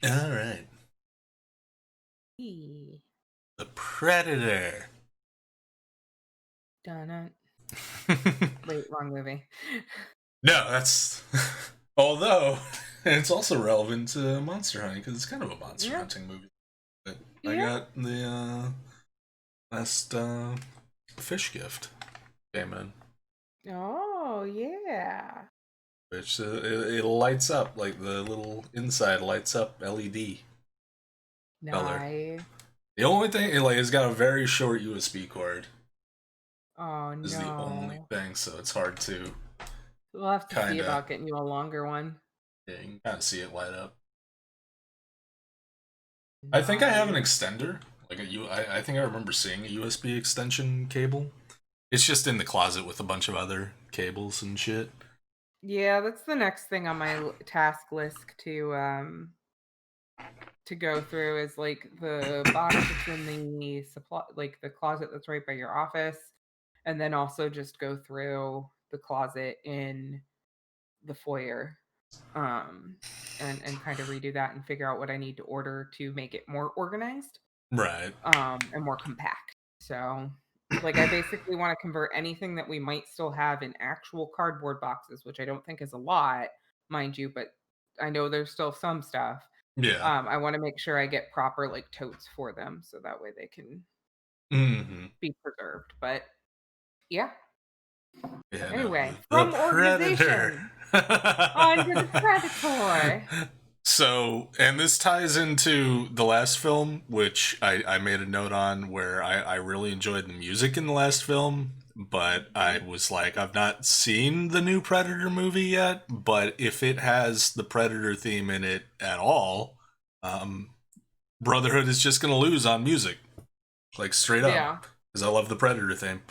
All right. E. The Predator. Dun. Wait, wrong movie. No, that's. Although, it's also relevant to Monster Hunting because it's kind of a monster Yeah. hunting movie. But I Yeah. got the last fish gift came in, Oh, yeah. which it lights up, like the little inside lights up LED color. Nice. The only thing, it's got a very short USB cord. Oh, Is the only no. thing, so it's hard to We'll have to see kind of, about getting you a longer one. yeah, you can kind of see it light up. I think I have an Nice. extender. I think I remember seeing a USB extension cable. It's just in the closet with a bunch of other cables and shit. Yeah, that's the next thing on my task list to go through is like the box that's in the supply, like the closet that's right by your office, and then also just go through the closet in the foyer, um, and kind of redo that and figure out what I need to order to make it more organized, Right. and more compact. So, like, I basically want to convert anything that we might still have in actual cardboard boxes, which I don't think is a lot, mind you, but I know there's still some stuff. Yeah. I want to make sure I get proper like totes for them so that way they can Mm-hmm. be preserved. But yeah. Yeah, no. Anyway, The from Predator. organization on to the Predator. So, and this ties into the last film, which I made a note on where I really enjoyed the music in the last film, but I was like, I've not seen the new Predator movie yet, but if it has the Predator theme in it at all, Brotherhood is just going to lose on music. Like, straight up. Yeah. Because I love the Predator theme.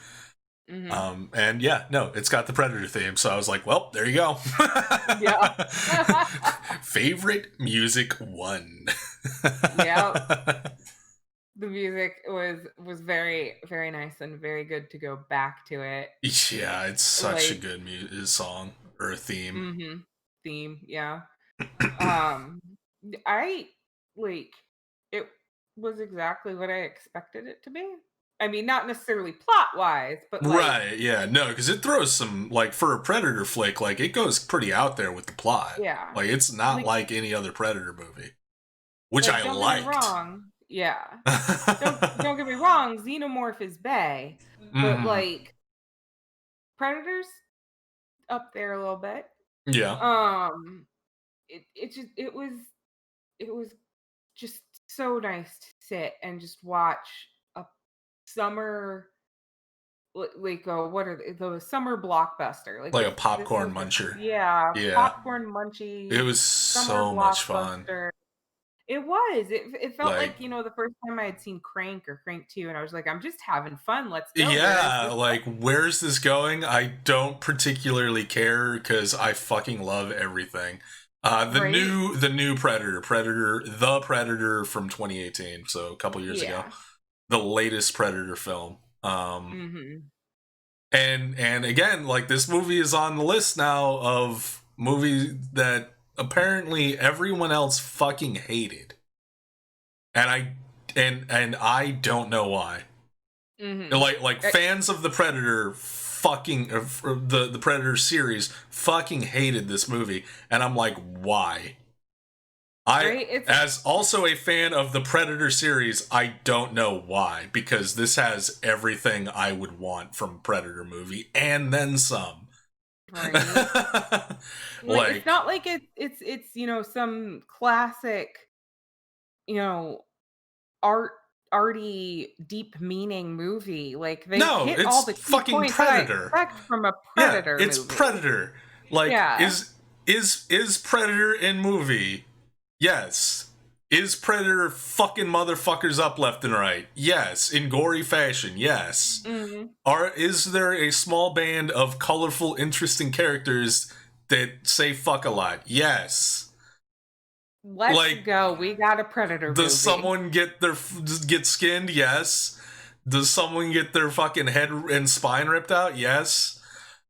Hmm. And yeah, no, it's got the Predator theme, so I was like, well, there you go. Yeah. Favorite music one. Yeah. The music was very very nice and very good to go back to it. Yeah, it's such a Like, good song or theme. theme, yeah. Um I like it was exactly what I expected it to be. I mean, not necessarily plot wise, but like, Right, yeah, no, because it throws some, like, for a Predator flick, like, it goes pretty out there with the plot. yeah. Like, it's not Like like any other Predator movie, which like I don't get me liked. wrong. Yeah. Don't get me wrong, Xenomorph is bae, but Mm, like Predators up there a little bit. yeah. Um it was just so nice to sit and just watch a summer what are the summer blockbuster. Like Like a this popcorn was muncher. yeah, Yeah. popcorn It munchy was summer so much fun. blockbuster. It was. It felt Like, like, the first time I had seen Crank or Crank 2 and I was like, I'm just having fun. Let's go. Where is yeah, this like, where's this going? I don't particularly care because I fucking love everything. going? Right? The new the Predator from 2018, so a couple years ago, Yeah. the latest Predator film. Mhm. And again, like, this movie is on the list now of movies that apparently everyone else fucking hated, and I don't know why. Mhm. Like fans of the Predator fucking the Predator series fucking hated this movie, and I'm like, why? I, Right? It's as also a fan of the Predator series, I don't know why, because this has everything I would want from a Predator movie and then some. right. Like it's Like, not like it's some classic, you know, art arty deep meaning movie. Like they no, hit all it's the key fucking points that I Predator. expect from a Yeah, Predator it's movie. Predator. Like, Yeah. is Predator in movie? Yes. Is Predator fucking motherfuckers up left and right? Yes. In gory fashion, yes. Mhm. Is there a small band of colorful, interesting characters that say fuck a lot? Yes. Let's Like, go. We got a Predator does movie. someone get skinned? Yes. Does someone get their fucking head and spine ripped out? Yes.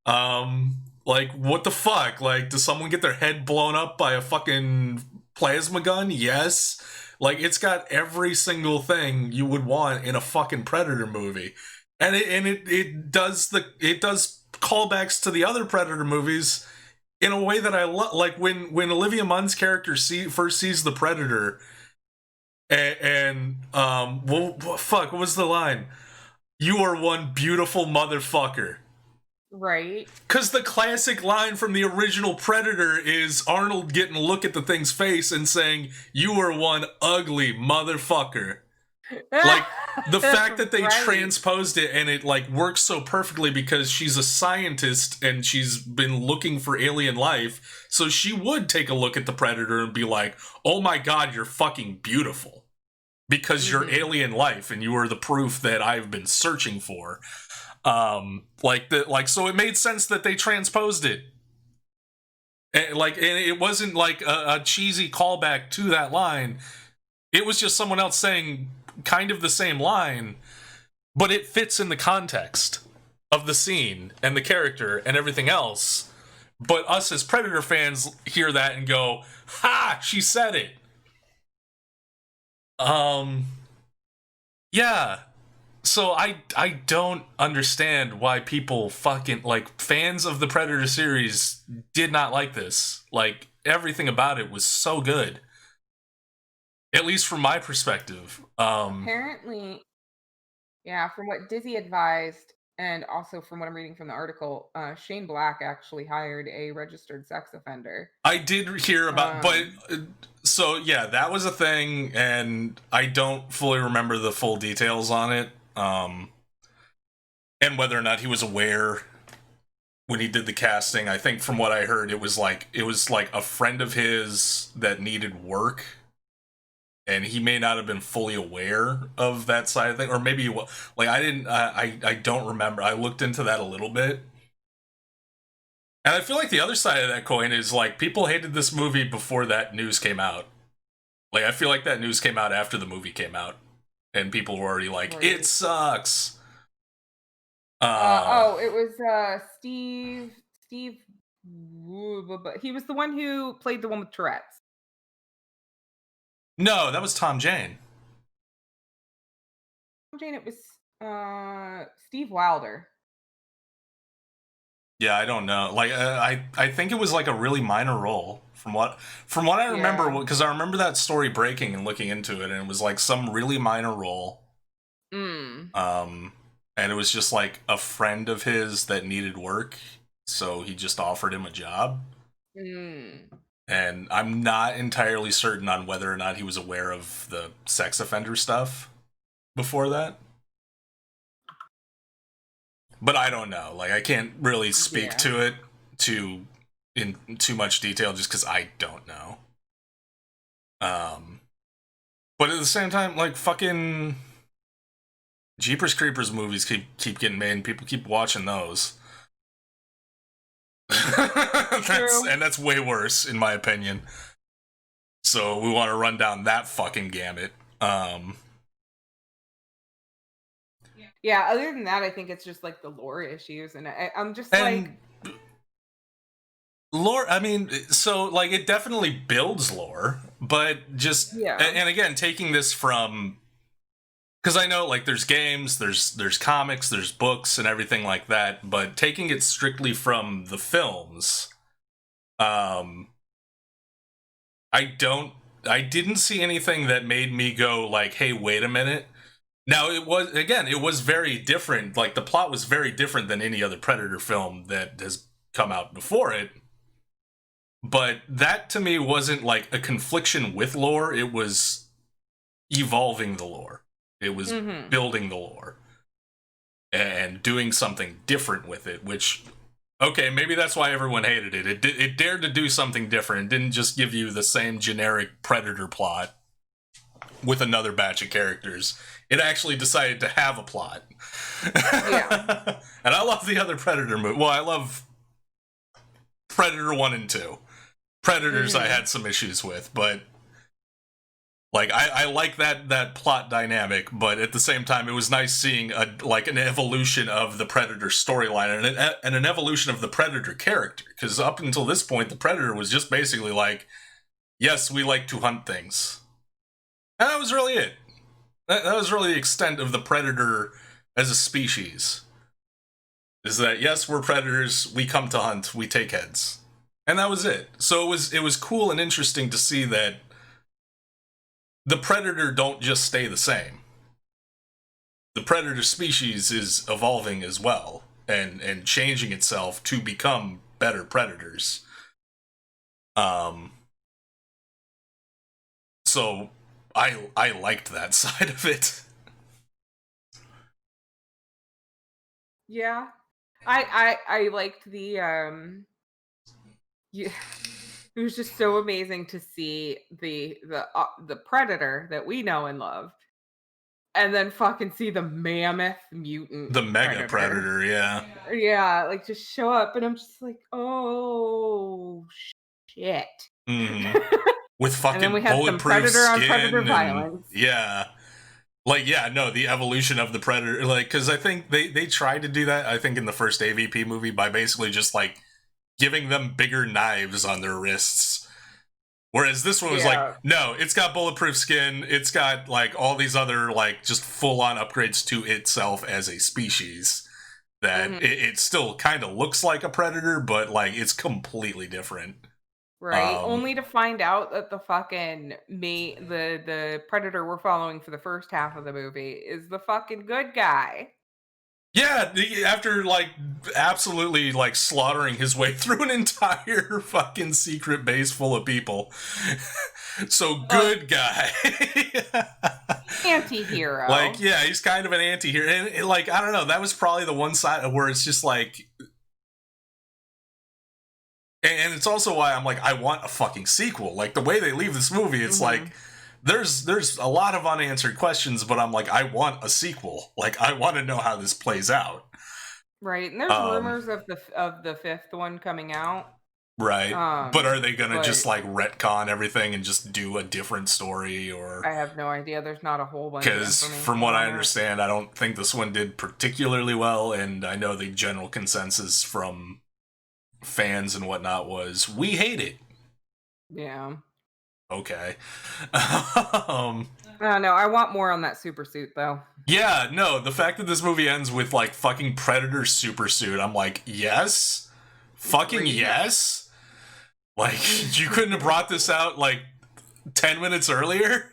Like, what the fuck? Like, does someone get their head blown up by a fucking Plasma gun, yes. Like, it's got every single thing you would want in a fucking Predator movie. And it does callbacks to the other Predator movies in a way that I love. Like, when Olivia Munn's character first sees the Predator, what was the line? "You are one beautiful motherfucker." Right. Because the classic line from the original Predator is Arnold getting a look at the thing's face and saying, "You are one ugly motherfucker." Like, the fact that they Right. transposed it and it, like, works so perfectly because she's a scientist and she's been looking for alien life, so she would take a look at the Predator and be like, "Oh my god, you're fucking beautiful. Because you're alien life and you are the proof that I've been searching for." So it made sense that they transposed it. And it wasn't like a cheesy callback to that line. It was just someone else saying kind of the same line, but it fits in the context of the scene and the character and everything else. But us as Predator fans hear that and go, "Ha! She said it." Yeah. So I don't understand why people fucking, like, fans of the Predator series did not like this. Like, everything about it was so good. At least from my perspective. Apparently, yeah, from what Dizzy advised, and also from what I'm reading from the article, Shane Black actually hired a registered sex offender. I did hear about, but so yeah, that was a thing, and I don't fully remember the full details on it, and whether or not he was aware when he did the casting. I think from what I heard, it was like a friend of his that needed work, and he may not have been fully aware of that side of thing, or maybe like I don't remember. I looked into that a little bit. And I feel like the other side of that coin is, like, people hated this movie before that news came out. Like, I feel like that news came out after the movie came out. And people were already like, Right. "It sucks." It was Steve but he was the one who played the one with Tourette's. No, that was Tom Jane. Jane, it was Steve Wilder. Yeah, I don't know. Like, I think it was like a really minor role from what I remember, Yeah. because I remember that story breaking and looking into it, and it was like some really minor role. And it was just like a friend of his that needed work, so he just offered him a job. And I'm not entirely certain on whether or not he was aware of the sex offender stuff before that. But I don't know. Like, I can't really speak to it in too much detail just because I don't know. But at the same time, like, fucking Jeepers Creepers movies keep getting made, and people keep watching those. That's way worse, in my opinion. So we want to run down that fucking gamut. Yeah, other than that, I think it's just like the lore issues, and I'm just like, lore. I mean, so, like, it definitely builds lore, but just and again, taking this from, because I know, like, there's games, there's comics, there's books and everything like that, but taking it strictly from the films, I didn't see anything that made me go like, "Hey, wait a minute." Now, it was very different. Like, the plot was very different than any other Predator film that has come out before it. But that, to me, wasn't like a confliction with lore. It was evolving the lore. It was building the lore. And doing something different with it, which, okay, maybe that's why everyone hated it. It dared to do something different. It didn't just give you the same generic Predator plot with another batch of characters. It actually decided to have a plot. Yeah. And I love the other Predator movie. Well, I love Predator 1 and 2. Predators I had some issues with, but, like, I like that plot dynamic, but at the same time, it was nice seeing an evolution of the Predator storyline and an evolution of the Predator character, because up until this point, the Predator was just basically like, yes, we like to hunt things. And that was really it. That was really the extent of the predator as a species. Is that, yes, we're predators, we come to hunt, we take heads. And that was it. So it was cool and interesting to see that the predator don't just stay the same. The predator species is evolving as well and changing itself to become better predators. So I liked that side of it. Yeah. I liked the yeah, it was just so amazing to see the predator that we know and love, and then fucking see the mammoth mutant The mega predator. predator, yeah. Yeah, like just show up, and I'm just like, oh shit. Mm-hmm. With And then we fucking had some bulletproof predator on predator skin and violence. yeah. Like, yeah, no, the evolution of the predator, like, because I think they tried to do that, I think, in the first AVP movie by basically just, like, giving them bigger knives on their wrists. Whereas this one was like, Yeah. no, it's got bulletproof skin, it's got, like, all these other, like, just full-on upgrades to itself as a species. That Mhm. it still kind of looks like a predator, but, like, it's completely different. Right? Only to find out that the fucking the predator we're following for the first half of the movie is the fucking good guy. Yeah, after like absolutely like slaughtering his way through an entire fucking secret base full of people. So Uh, good guy. Like, Anti-hero. yeah, he's kind of an anti-hero. And like, I don't know, that was probably the one side where it's just like, and it's also why I'm like, I want a fucking sequel. Like the way they leave this movie, it's like Mhm. there's a lot of unanswered questions, but I'm like, I want a sequel. Like I want to know how this plays out. Right, and there's Um, rumors of the 5th one coming out. right. But are they gonna But just like retcon everything and just do a different story, or I have no idea. There's not a whole bunch of because from information what I on it. understand, I don't think this one did particularly well, and I know the general consensus from fans and whatnot was we hate it. Yeah. Okay. I don't know. I want more on that super suit though. Yeah, no, the fact that this movie ends with like fucking Predator super suit, I'm like, yes, fucking Great. yes. Like you couldn't have brought this out like 10 minutes earlier,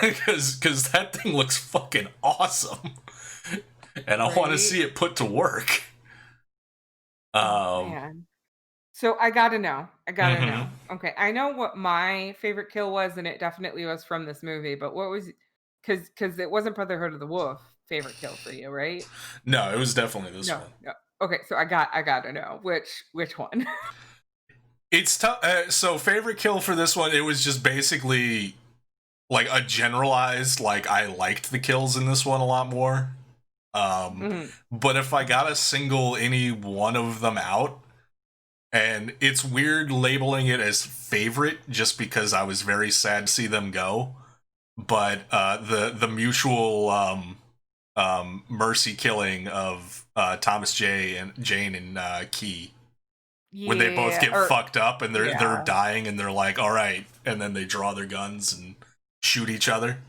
because that thing looks fucking awesome, and I want to Right? see it put to work. Oh Um, man. So I gotta know. I gotta mhm. know. Okay, I know what my favorite kill was, and it definitely was from this movie. But what was? Because it wasn't Brotherhood of the Wolf favorite kill for you, right? No, it was definitely this No, one. no. Okay, so I gotta know which one. It's tough. So favorite kill for this one, it was just basically like a generalized like I liked the kills in this one a lot more. Um, Mhm. but if I gotta single any one of them out, and it's weird labeling it as favorite just because I was very sad to see them go. But the mutual mercy killing of Thomas J and Jane and Key, when they both Yeah, get or fucked up and they're yeah, dying and they're like, all right, and then they draw their guns and shoot each other.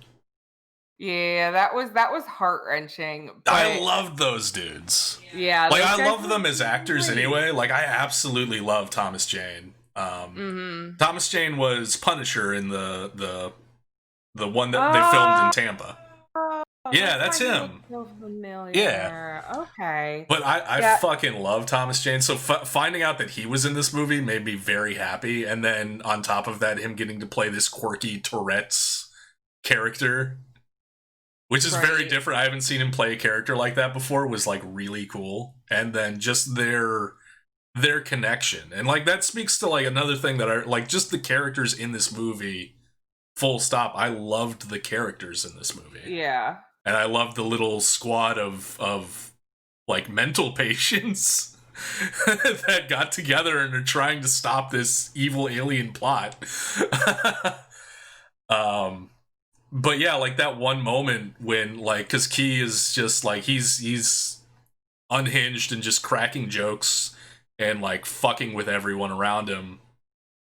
yeah. That was heart wrenching, I but loved those dudes. yeah, Like those I guys love were them as actors great. anyway. Like I absolutely love Thomas Jane. Mhm. Thomas Jane was Punisher in the one that they filmed in Oh, Tampa. Yeah, that's that's why he looked him. so Yeah, familiar. Okay. but I Yeah. fucking love Thomas Jane. So finding out that he was in this movie made me very happy. And then on top of that, him getting to play this quirky Tourette's character, which is very Right. different. I haven't seen him play a character like that before. Was like really cool. And then just their connection, and like that speaks to like another thing that I like, just the characters in this movie. Full stop. I loved the characters in this movie, Yeah. and I loved the little squad of like mental patients that got together and are trying to stop this evil alien plot. um, but yeah, like that one moment when like, because Key is just like he's unhinged and just cracking jokes and like fucking with everyone around him,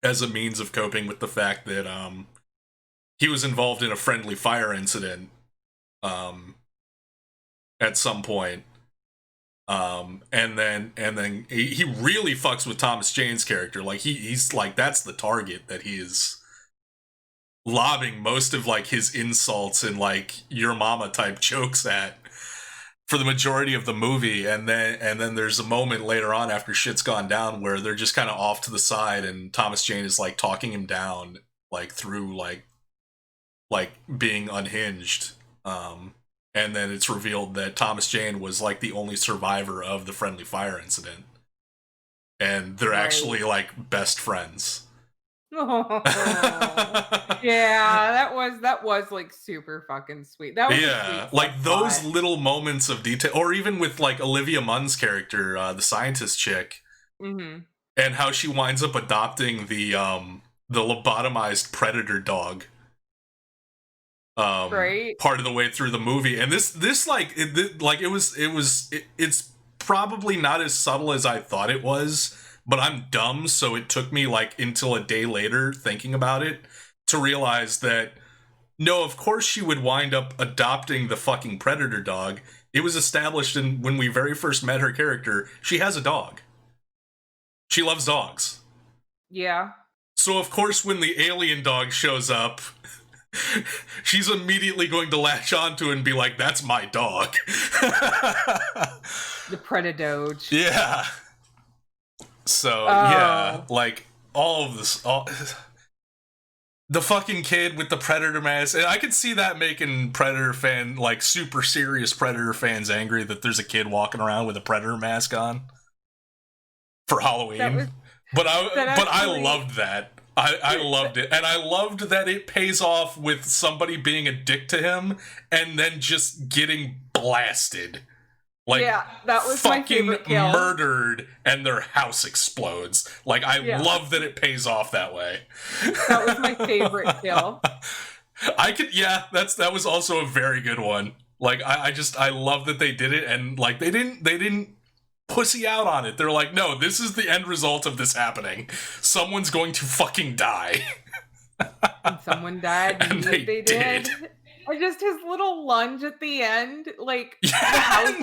as a means of coping with the fact that he was involved in a friendly fire incident at some point. And then he really fucks with Thomas Jane's character. Like he's like, that's the target that he is lobbing most of like his insults and like your mama type jokes at for the majority of the movie. And then there's a moment later on after shit's gone down where they're just kind of off to the side and Thomas Jane is like talking him down like through like being unhinged. And then it's revealed that Thomas Jane was like the only survivor of the friendly fire incident. And they're actually like best friends. Oh, yeah, that was like super fucking sweet. That was Yeah, like those little moments of detail, or even with like Olivia Munn's character, the scientist chick, Mhm. and how she winds up adopting the lobotomized predator dog. Right? Part of the way through the movie, and it's probably not as subtle as I thought it was, but I'm dumb, so it took me like until a day later thinking about it to realize that no, of course she would wind up adopting the fucking predator dog. It was established in when we very first met her character, she has a dog. She loves dogs. Yeah. So of course when the alien dog shows up, she's immediately going to latch onto it and be like, that's my dog. The Predadoge. Yeah. So, yeah, like, all of this, the fucking kid with the Predator mask, and I could see that making Predator fan, like, super serious Predator fans angry that there's a kid walking around with a Predator mask on for Halloween. But I loved that. I loved it. And I loved that it pays off with somebody being a dick to him and then just getting blasted. Like, yeah, that was my favorite kill. Murdered and their house explodes. Like, I love that it pays off that way. That was my favorite kill. That was also a very good one. Like, I love that they did it, and like they didn't pussy out on it. They're like, no, this is the end result of this happening. Someone's going to fucking die. And someone died, and they did. Or just his little lunge at the end, like the house is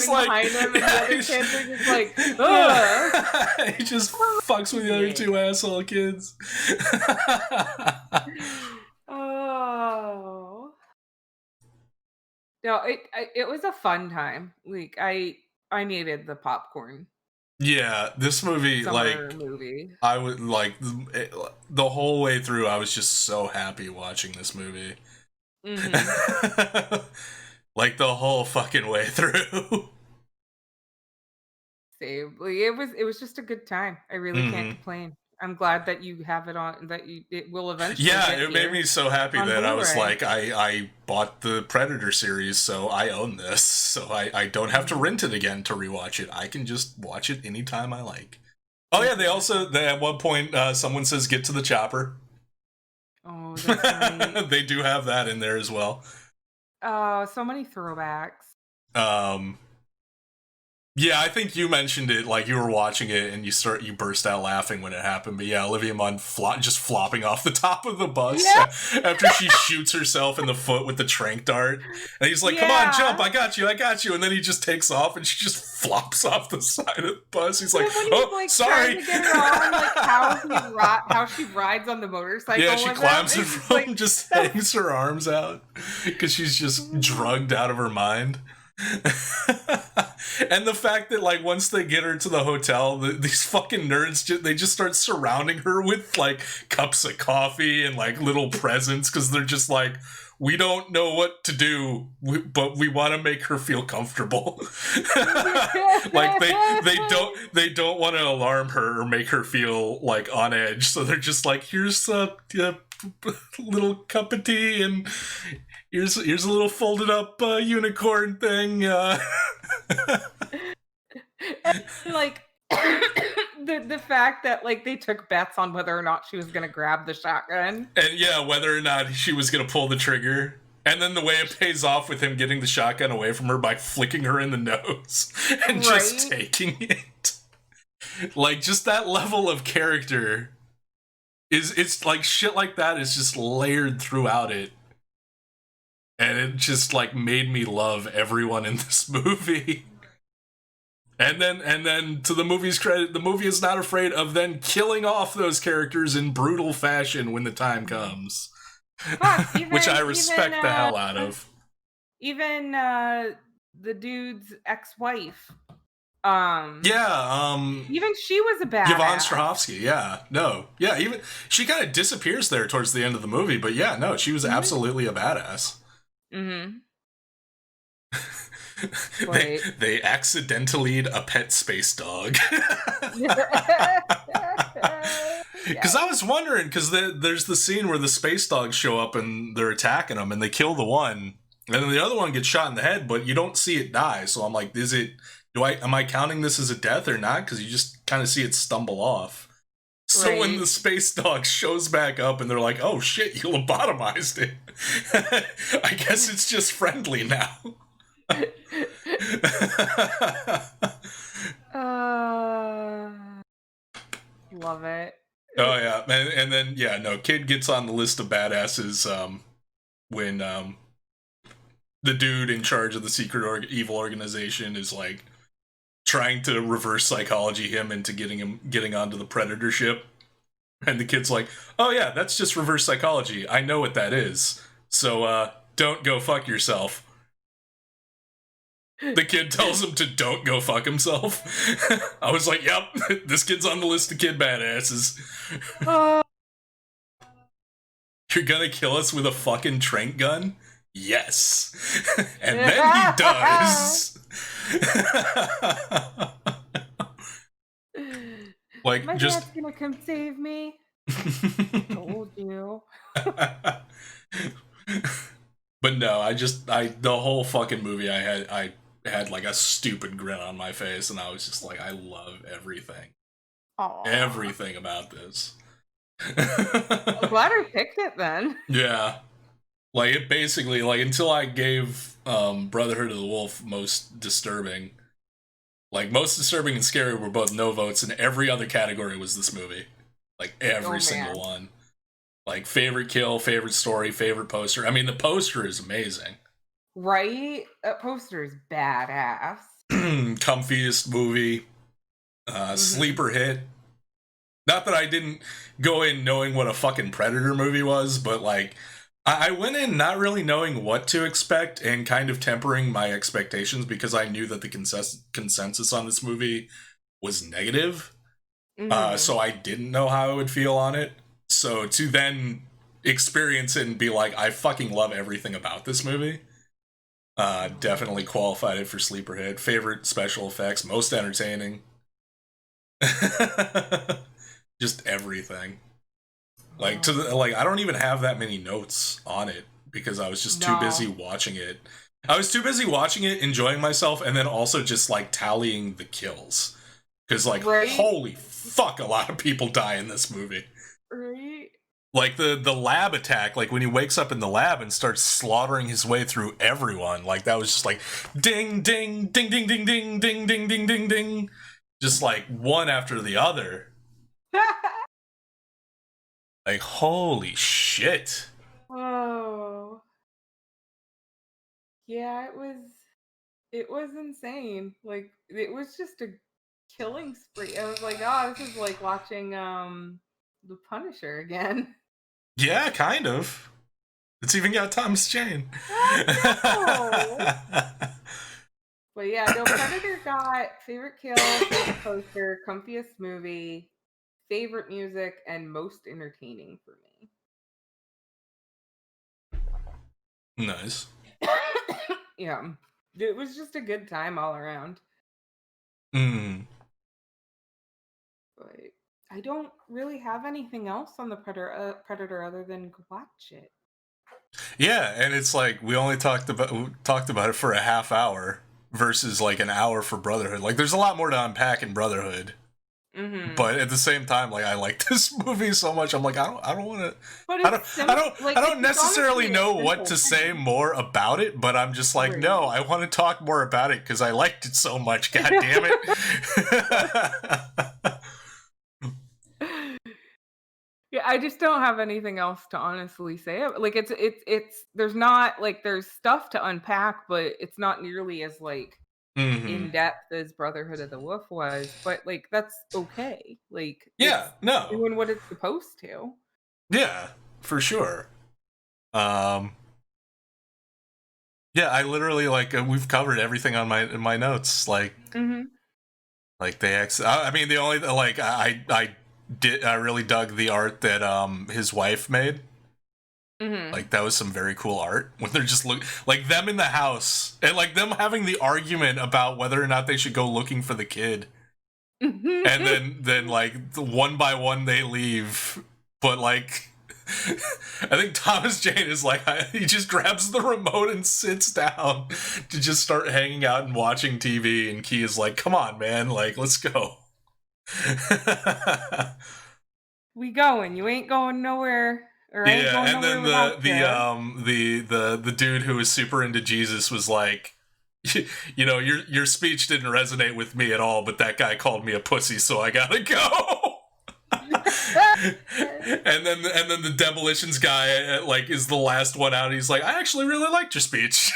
burning behind him, and the other kids are just like, ugh. He just fucks with the other two asshole kids. Oh. No, it was a fun time. Like I needed the popcorn. Yeah, this movie, Summer movie. I would like the whole way through. I was just so happy watching this movie. Mm-hmm. Like the whole fucking way through. Same. Like, it was just a good time. I really can't complain. I'm glad that you have it on. It will eventually. Yeah, it made me so happy that Blu-ray. I was like, I bought the Predator series, so I own this. So I don't have to rent it again to rewatch it. I can just watch it anytime I like. Oh yeah, they at one point someone says get to the chopper. Oh, that's right. They do have that in there as well. Oh, so many throwbacks. Yeah, I think you mentioned it, like you were watching it and you burst out laughing when it happened. But yeah, Olivia Munn just flopping off the top of the bus after she shoots herself in the foot with the tranq dart. And he's like, come on, jump, I got you. And then he just takes off and she just flops off the side of the bus. He's like, sorry. To get her on, like how she rides on the motorcycle. Yeah, she climbs in front and just hangs her arms out because she's just drugged out of her mind. And the fact that like once they get her to the hotel, these fucking nerds they just start surrounding her with like cups of coffee and like little presents because they're just like, we don't know what to do, but we want to make her feel comfortable. Like they don't want to alarm her or make her feel like on edge, so they're just like, here's a little cup of tea and here's a little folded up unicorn thing. Like the fact that like they took bets on whether or not she was gonna grab the shotgun, and yeah, whether or not she was gonna pull the trigger, and then the way it pays off with him getting the shotgun away from her by flicking her in the nose and just taking it. Like just that level of character it's like shit like that is just layered throughout it. And it just like made me love everyone in this movie. And then to the movie's credit, the movie is not afraid of then killing off those characters in brutal fashion when the time comes. Fuck, Which I respect the hell out of. Even the dude's ex-wife. Yeah, Even she was a Yvonne badass. Strahovski, yeah. No. Yeah, even she kind of disappears there towards the end of the movie, but yeah, no, she was absolutely a badass. Mm-hmm. They accidentally a pet space dog. Because I was wondering, because there's the scene where the space dogs show up and they're attacking them, and they kill the one, and then the other one gets shot in the head, but you don't see it die. So I'm like, am I counting this as a death or not? Because you just kind of see it stumble off. So when the space dog shows back up and they're like, oh shit, you lobotomized it. I guess it's just friendly now. Love it. Oh yeah, and then yeah, no, Kid gets on the list of badasses when the dude in charge of the secret evil organization is like trying to reverse psychology him into getting onto the Predator ship, and the kid's like, oh yeah, that's just reverse psychology. I know what that is. So don't go fuck yourself. The kid tells him to don't go fuck himself. I was like, yep, this kid's on the list of kid badasses. You're gonna kill us with a fucking trank gun? Yes. And then he does. Like, my just... dad's gonna come save me. Told you. But no, the whole fucking movie I had like a stupid grin on my face, and I was just like, I love everything. Aww. Everything about this. I'm glad I picked it then. Yeah. Like, it basically, like, until I gave Brotherhood of the Wolf most disturbing. Like, most disturbing and scary were both no votes, and every other category was this movie. Like, every single one. Like, favorite kill, favorite story, favorite poster. I mean, the poster is amazing. Right? That poster is badass. Comfiest movie. Sleeper hit. Not that I didn't go in knowing what a fucking Predator movie was, but, like, I went in not really knowing what to expect and kind of tempering my expectations because I knew that the consensus on this movie was negative. So I didn't know how I would feel on it. So to then experience it and be like, I fucking love everything about this movie. Definitely qualified it for sleeper hit. Favorite special effects, most entertaining. Just everything. Like, I don't even have that many notes on it because I was just too busy watching it. I was too busy watching it, enjoying myself, and then also just, like, tallying the kills. Because, like, holy fuck, a lot of people die in this movie. Right? Like, the lab attack, like, when he wakes up in the lab and starts slaughtering his way through everyone, like, that was just like, ding, ding, ding, ding, ding, ding, ding, ding, ding, ding, ding. Just, like, one after the other. Like, holy shit. Oh. Yeah, it was insane. Like, it was just a killing spree. I was like, oh, this is like watching The Punisher again. Yeah, kind of. It's even got Thomas Jane. But yeah, no, Predator got favorite kill, favorite poster, comfiest movie, favorite music, and most entertaining for me. Nice. Yeah. It was just a good time all around. But I don't really have anything else on the Predator other than watch it. Yeah, and it's like we only talked about it for a half hour versus like an hour for Brotherhood. Like, there's a lot more to unpack in Brotherhood. But at the same time, like, I like this movie so much. I'm like, I don't want to. I don't necessarily know what to say more about it, but I'm just like, no, I want to talk more about it because I liked it so much. God damn it! Yeah, I just don't have anything else to honestly say. Like it's there's not like there's stuff to unpack, but it's not nearly as like Hmm. in depth as Brotherhood of the Wolf was. But like that's okay. Like Yeah, it's no. doing what it's supposed to. Yeah, for sure. Um, yeah, I literally like we've covered everything on my notes. Mhm. Like I mean, the only like I really dug the art that his wife made. Mhm. Like that was some very cool art when they're just like them in the house and like them having the argument about whether or not they should go looking for the kid, and then like one by one they leave, but like I think Thomas Jane is like he just grabs the remote and sits down to just start hanging out and watching TV, and Key is like, "Come on, man, like let's go." We going. You ain't going nowhere, or I ain't Yeah, going and nowhere then without you. the dude who was super into Jesus was like, you know, your speech didn't resonate with me at all, but that guy called me a pussy, so I gotta go. And then the demolitions guy like is the last one out. He's like, I actually really liked your speech.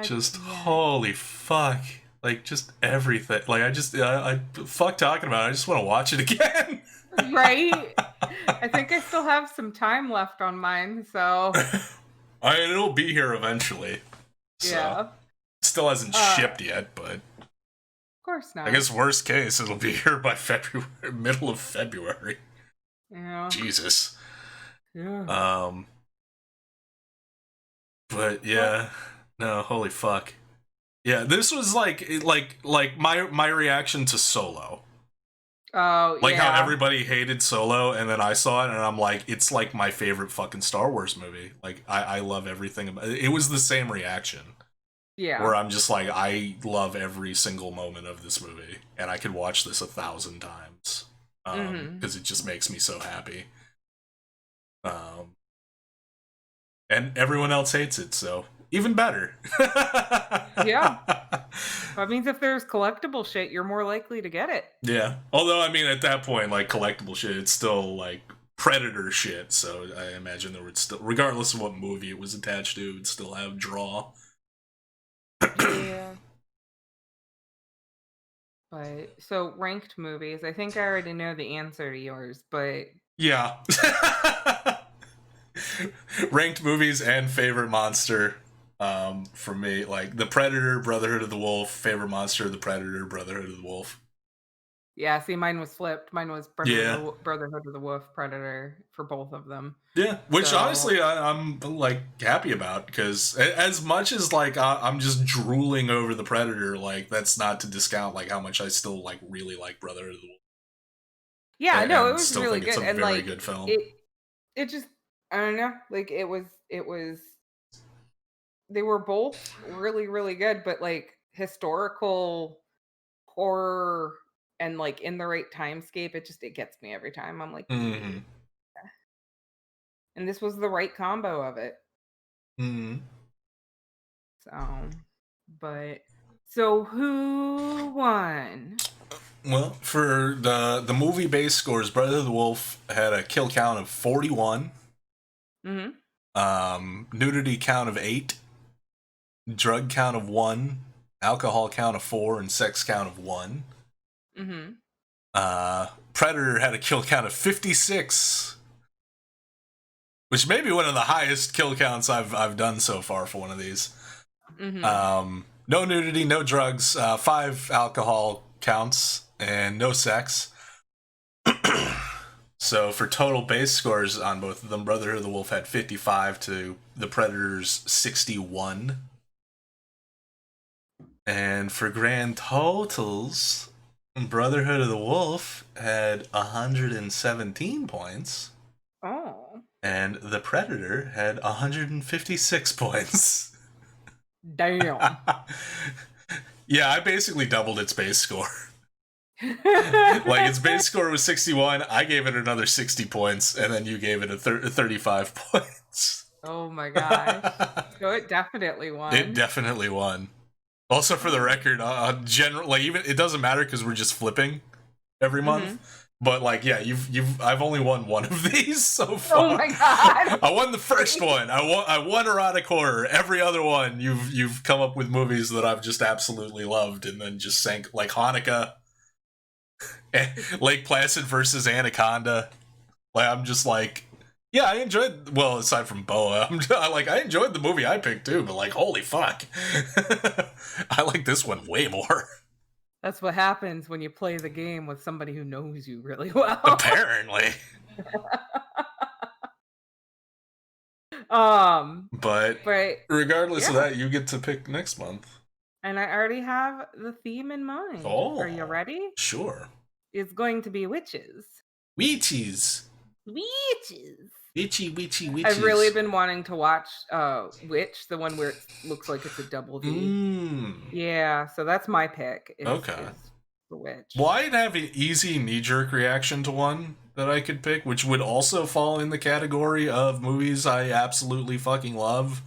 Just Yeah. holy fuck. Like just everything. Like I fuck talking about it. I just want to watch it again. Right? I think I still have some time left on mine, so I mean, it'll be here eventually. So yeah. it still hasn't Of shipped yet, but course I not. guess worst case it'll be here by February, middle of February. Yeah. Jesus. Yeah. Um, but Well, yeah, no, holy fuck. Yeah, this was like my reaction to Solo. oh, Like how yeah. everybody hated Solo, and then I saw it, and I'm like, it's like my favorite fucking Star Wars movie. Like I love everything about it. It was the same reaction Yeah. where I'm just like, I love every single moment of this movie, and I could watch this 1,000 times, Mhm. because it just makes me so happy. Um, and everyone else hates it, so even better. Yeah. That means if there's collectible shit, you're more likely to get it. Yeah. Although, I mean, at that point, like collectible shit, it's still like Predator shit. So I imagine there would still, regardless of what movie it was attached to, it would still have draw. Yeah. But so ranked movies, I think I already know the answer to yours, but Yeah. Ranked movies and favorite monster. For me, like the Predator, Brotherhood of the Wolf, favorite monster, the Predator, Brotherhood of the Wolf. yeah, see, mine was flipped. Mine was Yeah. Brotherhood of the Wolf, Predator for both of them. Yeah, which So honestly I'm like happy about because as much as like I'm just drooling over the Predator, like that's not to discount like how much I still like really like Brotherhood of the Wolf yeah, no, it and was still really think it's good. a And very like good film. it it just I don't know, like it was they were both really, really good, but like historical horror and like in the right timescape, it gets me every time. I'm like, yeah. Hmm. And this was the right combo of it. Hmm. So, but so who won? Well, for the movie base scores, Brother of the Wolf had a kill count of 41, Mhm. nudity count of 8, drug count of 1, alcohol count of 4, and sex count of 1. Mhm. Predator had a kill count of 56, which may be one of the highest kill counts I've done so far for one of these. Mhm. No nudity, no drugs, 5 alcohol counts, and no sex. So for total base scores on both of them, Brotherhood of the Wolf had 55 to the Predator's 61. And for grand totals, Brotherhood of the Wolf had 117 points, Oh. and the Predator had 156 points. Damn. Yeah, I basically doubled its base score. Like its base score was 61, I gave it another 60 points, and then you gave it a 35 points. Oh my gosh. So it definitely It won. definitely won. Also, for the record, general, like, even it doesn't matter because we're just flipping every month. Mhm. But like, yeah, I've only won one of these so Oh far. my god. I won the first Great. one. I won erotic horror. Every other one, you've come up with movies that I've just absolutely loved, and then just sank, like Hanukkah, Lake Placid versus Anaconda. Like, I'm just like, yeah, I enjoyed. Well, aside from Boa, I enjoyed the movie I picked too. But like, holy fuck, I like this one way more. That's what happens when you play the game with somebody who knows you really well. Apparently, Um, but but regardless of yeah, that, you get to pick next month. and I already have the theme in mind. Are you Oh, ready? sure. It's going to be witches. Witches. Witches. Witchy, witchy, I've really witches. been wanting to watch Witch, the one where it looks like it's a double V. Mmm. Yeah, so that's my pick Okay. is The Well, Witch. I'd have an easy knee jerk reaction to one that I could pick, which would also fall in the category of movies I absolutely fucking love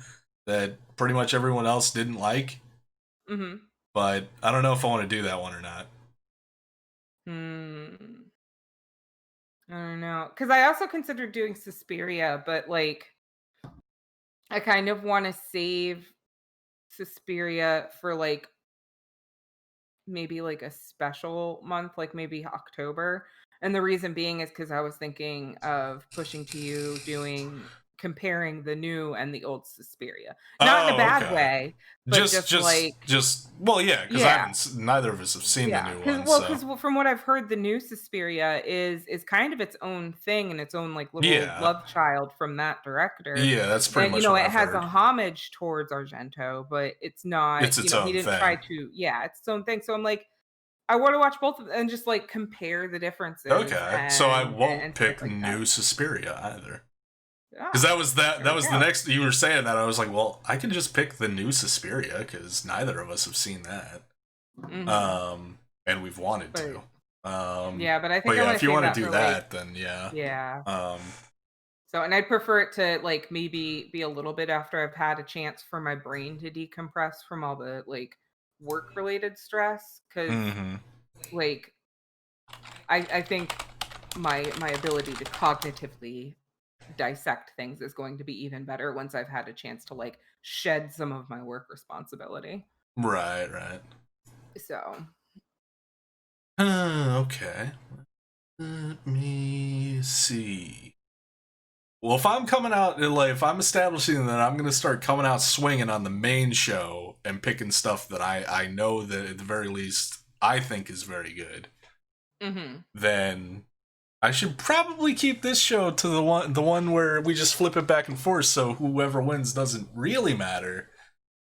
that pretty much everyone else didn't like. Mhm. But I don't know if I want to do that one or not. Hmm. I don't know, because I also considered doing Suspiria, but, like, I kind of wanna save Suspiria for, like, maybe, like, a special month, like, maybe October, and the reason being is because I was thinking of Pushing to You doing comparing the new and the old Suspiria. Not in a Oh, bad okay. way, but just, like Well, yeah, because yeah. neither of us have seen the Yeah, new because one, well, so because from what I've heard, the new Suspiria is kind of its own thing and its own, like, little yeah, love child from that director, yeah, that's pretty and, much what it I've has a heard. homage towards Argento, but it's not, It's its he own didn't try thing. to yeah, it's its own thing, so I'm like, I wanna watch both of them and just, like, compare the differences Okay, so I and won't stuff pick like that. new Suspiria either. Because Ah, that there we was the go. next you were saying that I was like, well, I can just pick the new Suspiria because neither of us have seen that, Mhm, and we've wanted but to. Um, yeah, but I but think I yeah, wanna if you save want to that do for, like that, then yeah. yeah. Um, So, and I'd prefer it to, like, maybe be a little bit after I've had a chance for my brain to decompress from all the, like, work related stress. Because hmm like, I think my ability to cognitively dissect things is going to be even better once I've had a chance to, like, shed some of my work responsibility. Right, right. So Okay. Let me see. Well, if I'm coming out, like, if I'm establishing that I'm going to start coming out swinging on the main show and picking stuff that I know that at the very least I think is very good, mhm. then I should probably keep this show to the one where we just flip it back and forth, so whoever wins doesn't really matter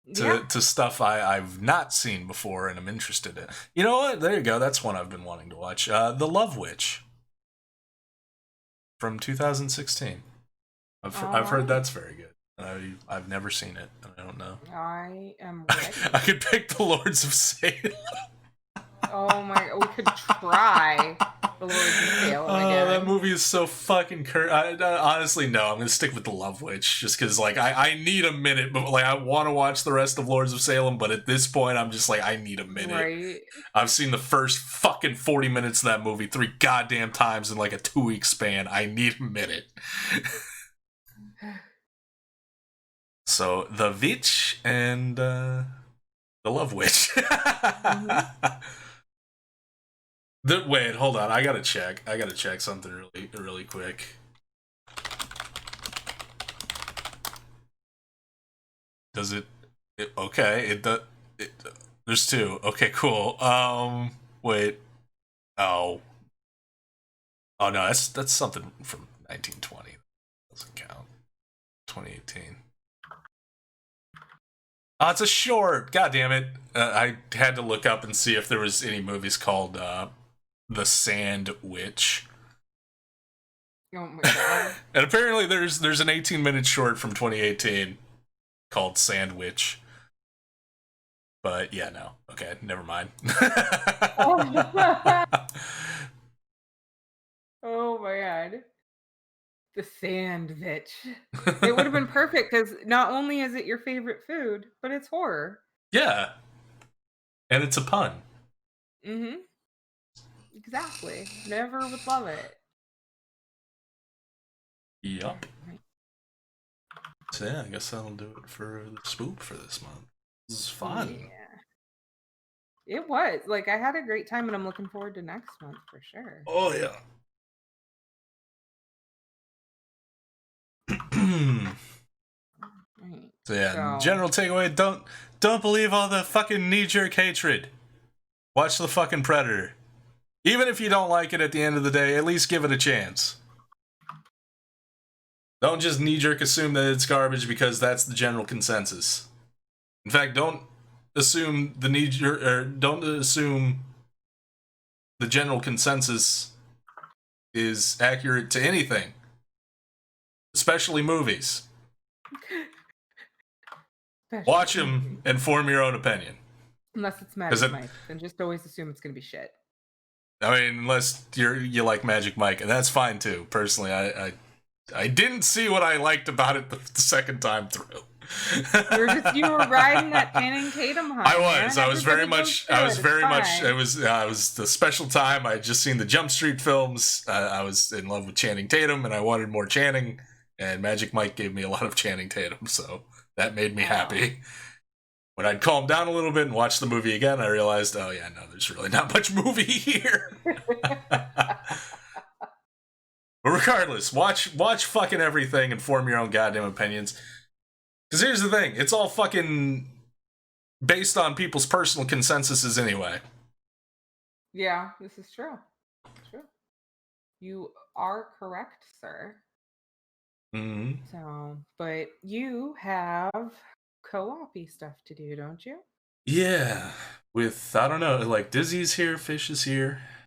Yeah. to stuff I've not seen before and I'm interested in. You know what? There you go. That's one I've been wanting to watch. The Love Witch from 2016. I've heard Alright. that's very good. I've never seen it, and I don't know. I am I ready. could pick the Lords of Salem. Oh my we could try The Lords of Salem Oh, that again. movie is so fucking honestly, no, I'm gonna stick with the Love Witch just because, like, I need a minute, but like I want to watch the rest of Lords of Salem, but at this point, I'm just like I need a minute. Right. I've seen the first fucking 40 minutes of that movie 3 goddamn times in like a 2 week span. I need a minute. So the Witch and the Love Witch. Mhm. Wait, hold on. I gotta check. I gotta check something really, really quick. Does okay, it does. It, there's two. Okay, cool. Wait. Oh. Oh no, that's something from 1920. Doesn't count. 2018. Oh, it's a short. God damn it. I had to look up and see if there was any movies called The Sand Witch. Oh my god. And apparently there's an 18-minute short from 2018 called Sandwich. But yeah, no. Okay, never mind. Oh. Oh my god. The sandwich. It would have been perfect because not only is it your favorite food, but it's horror. Yeah. And it's a pun. Mhm. Exactly. Never would love it. Yup. Right. So yeah, I guess that'll do it for the spoop for this month. This is fun. Yeah. It was. Like, I had a great time, and I'm looking forward to next month for sure. Oh yeah. Right. So yeah, So, general takeaway: don't believe all the fucking knee-jerk hatred. Watch the fucking Predator. Even if you don't like it at the end of the day, at least give it a chance. Don't just knee-jerk assume that it's garbage because that's the general consensus. In fact, don't assume don't assume the general consensus is accurate to anything, especially movies. Watch especially them and form your own opinion. unless it's Because Magic Mike, then just always assume it's gonna be shit. I mean, unless you like Magic Mike, and that's fine too. Personally, I didn't see what I liked about it the second time through. You were riding that Channing Tatum high. I was. Man. I was very Everybody goes much. through I was it. It's very much. fine. It was the special time. I had just seen the Jump Street films. I was in love with Channing Tatum, and I wanted more Channing. And Magic Mike gave me a lot of Channing Tatum, so that made me happy. When I'd calm down a little bit and watch the movie again, I realized, oh yeah, no, there's really not much movie here. But regardless, watch fucking everything and form your own goddamn opinions. Because here's the thing, it's all fucking based on people's personal consensuses anyway. Yeah, this is true. True. You are correct, sir. Mm-hmm. So, but you have co-op-y stuff to do, don't you? Yeah, with I don't know, like Dizzy's here, Fish is here.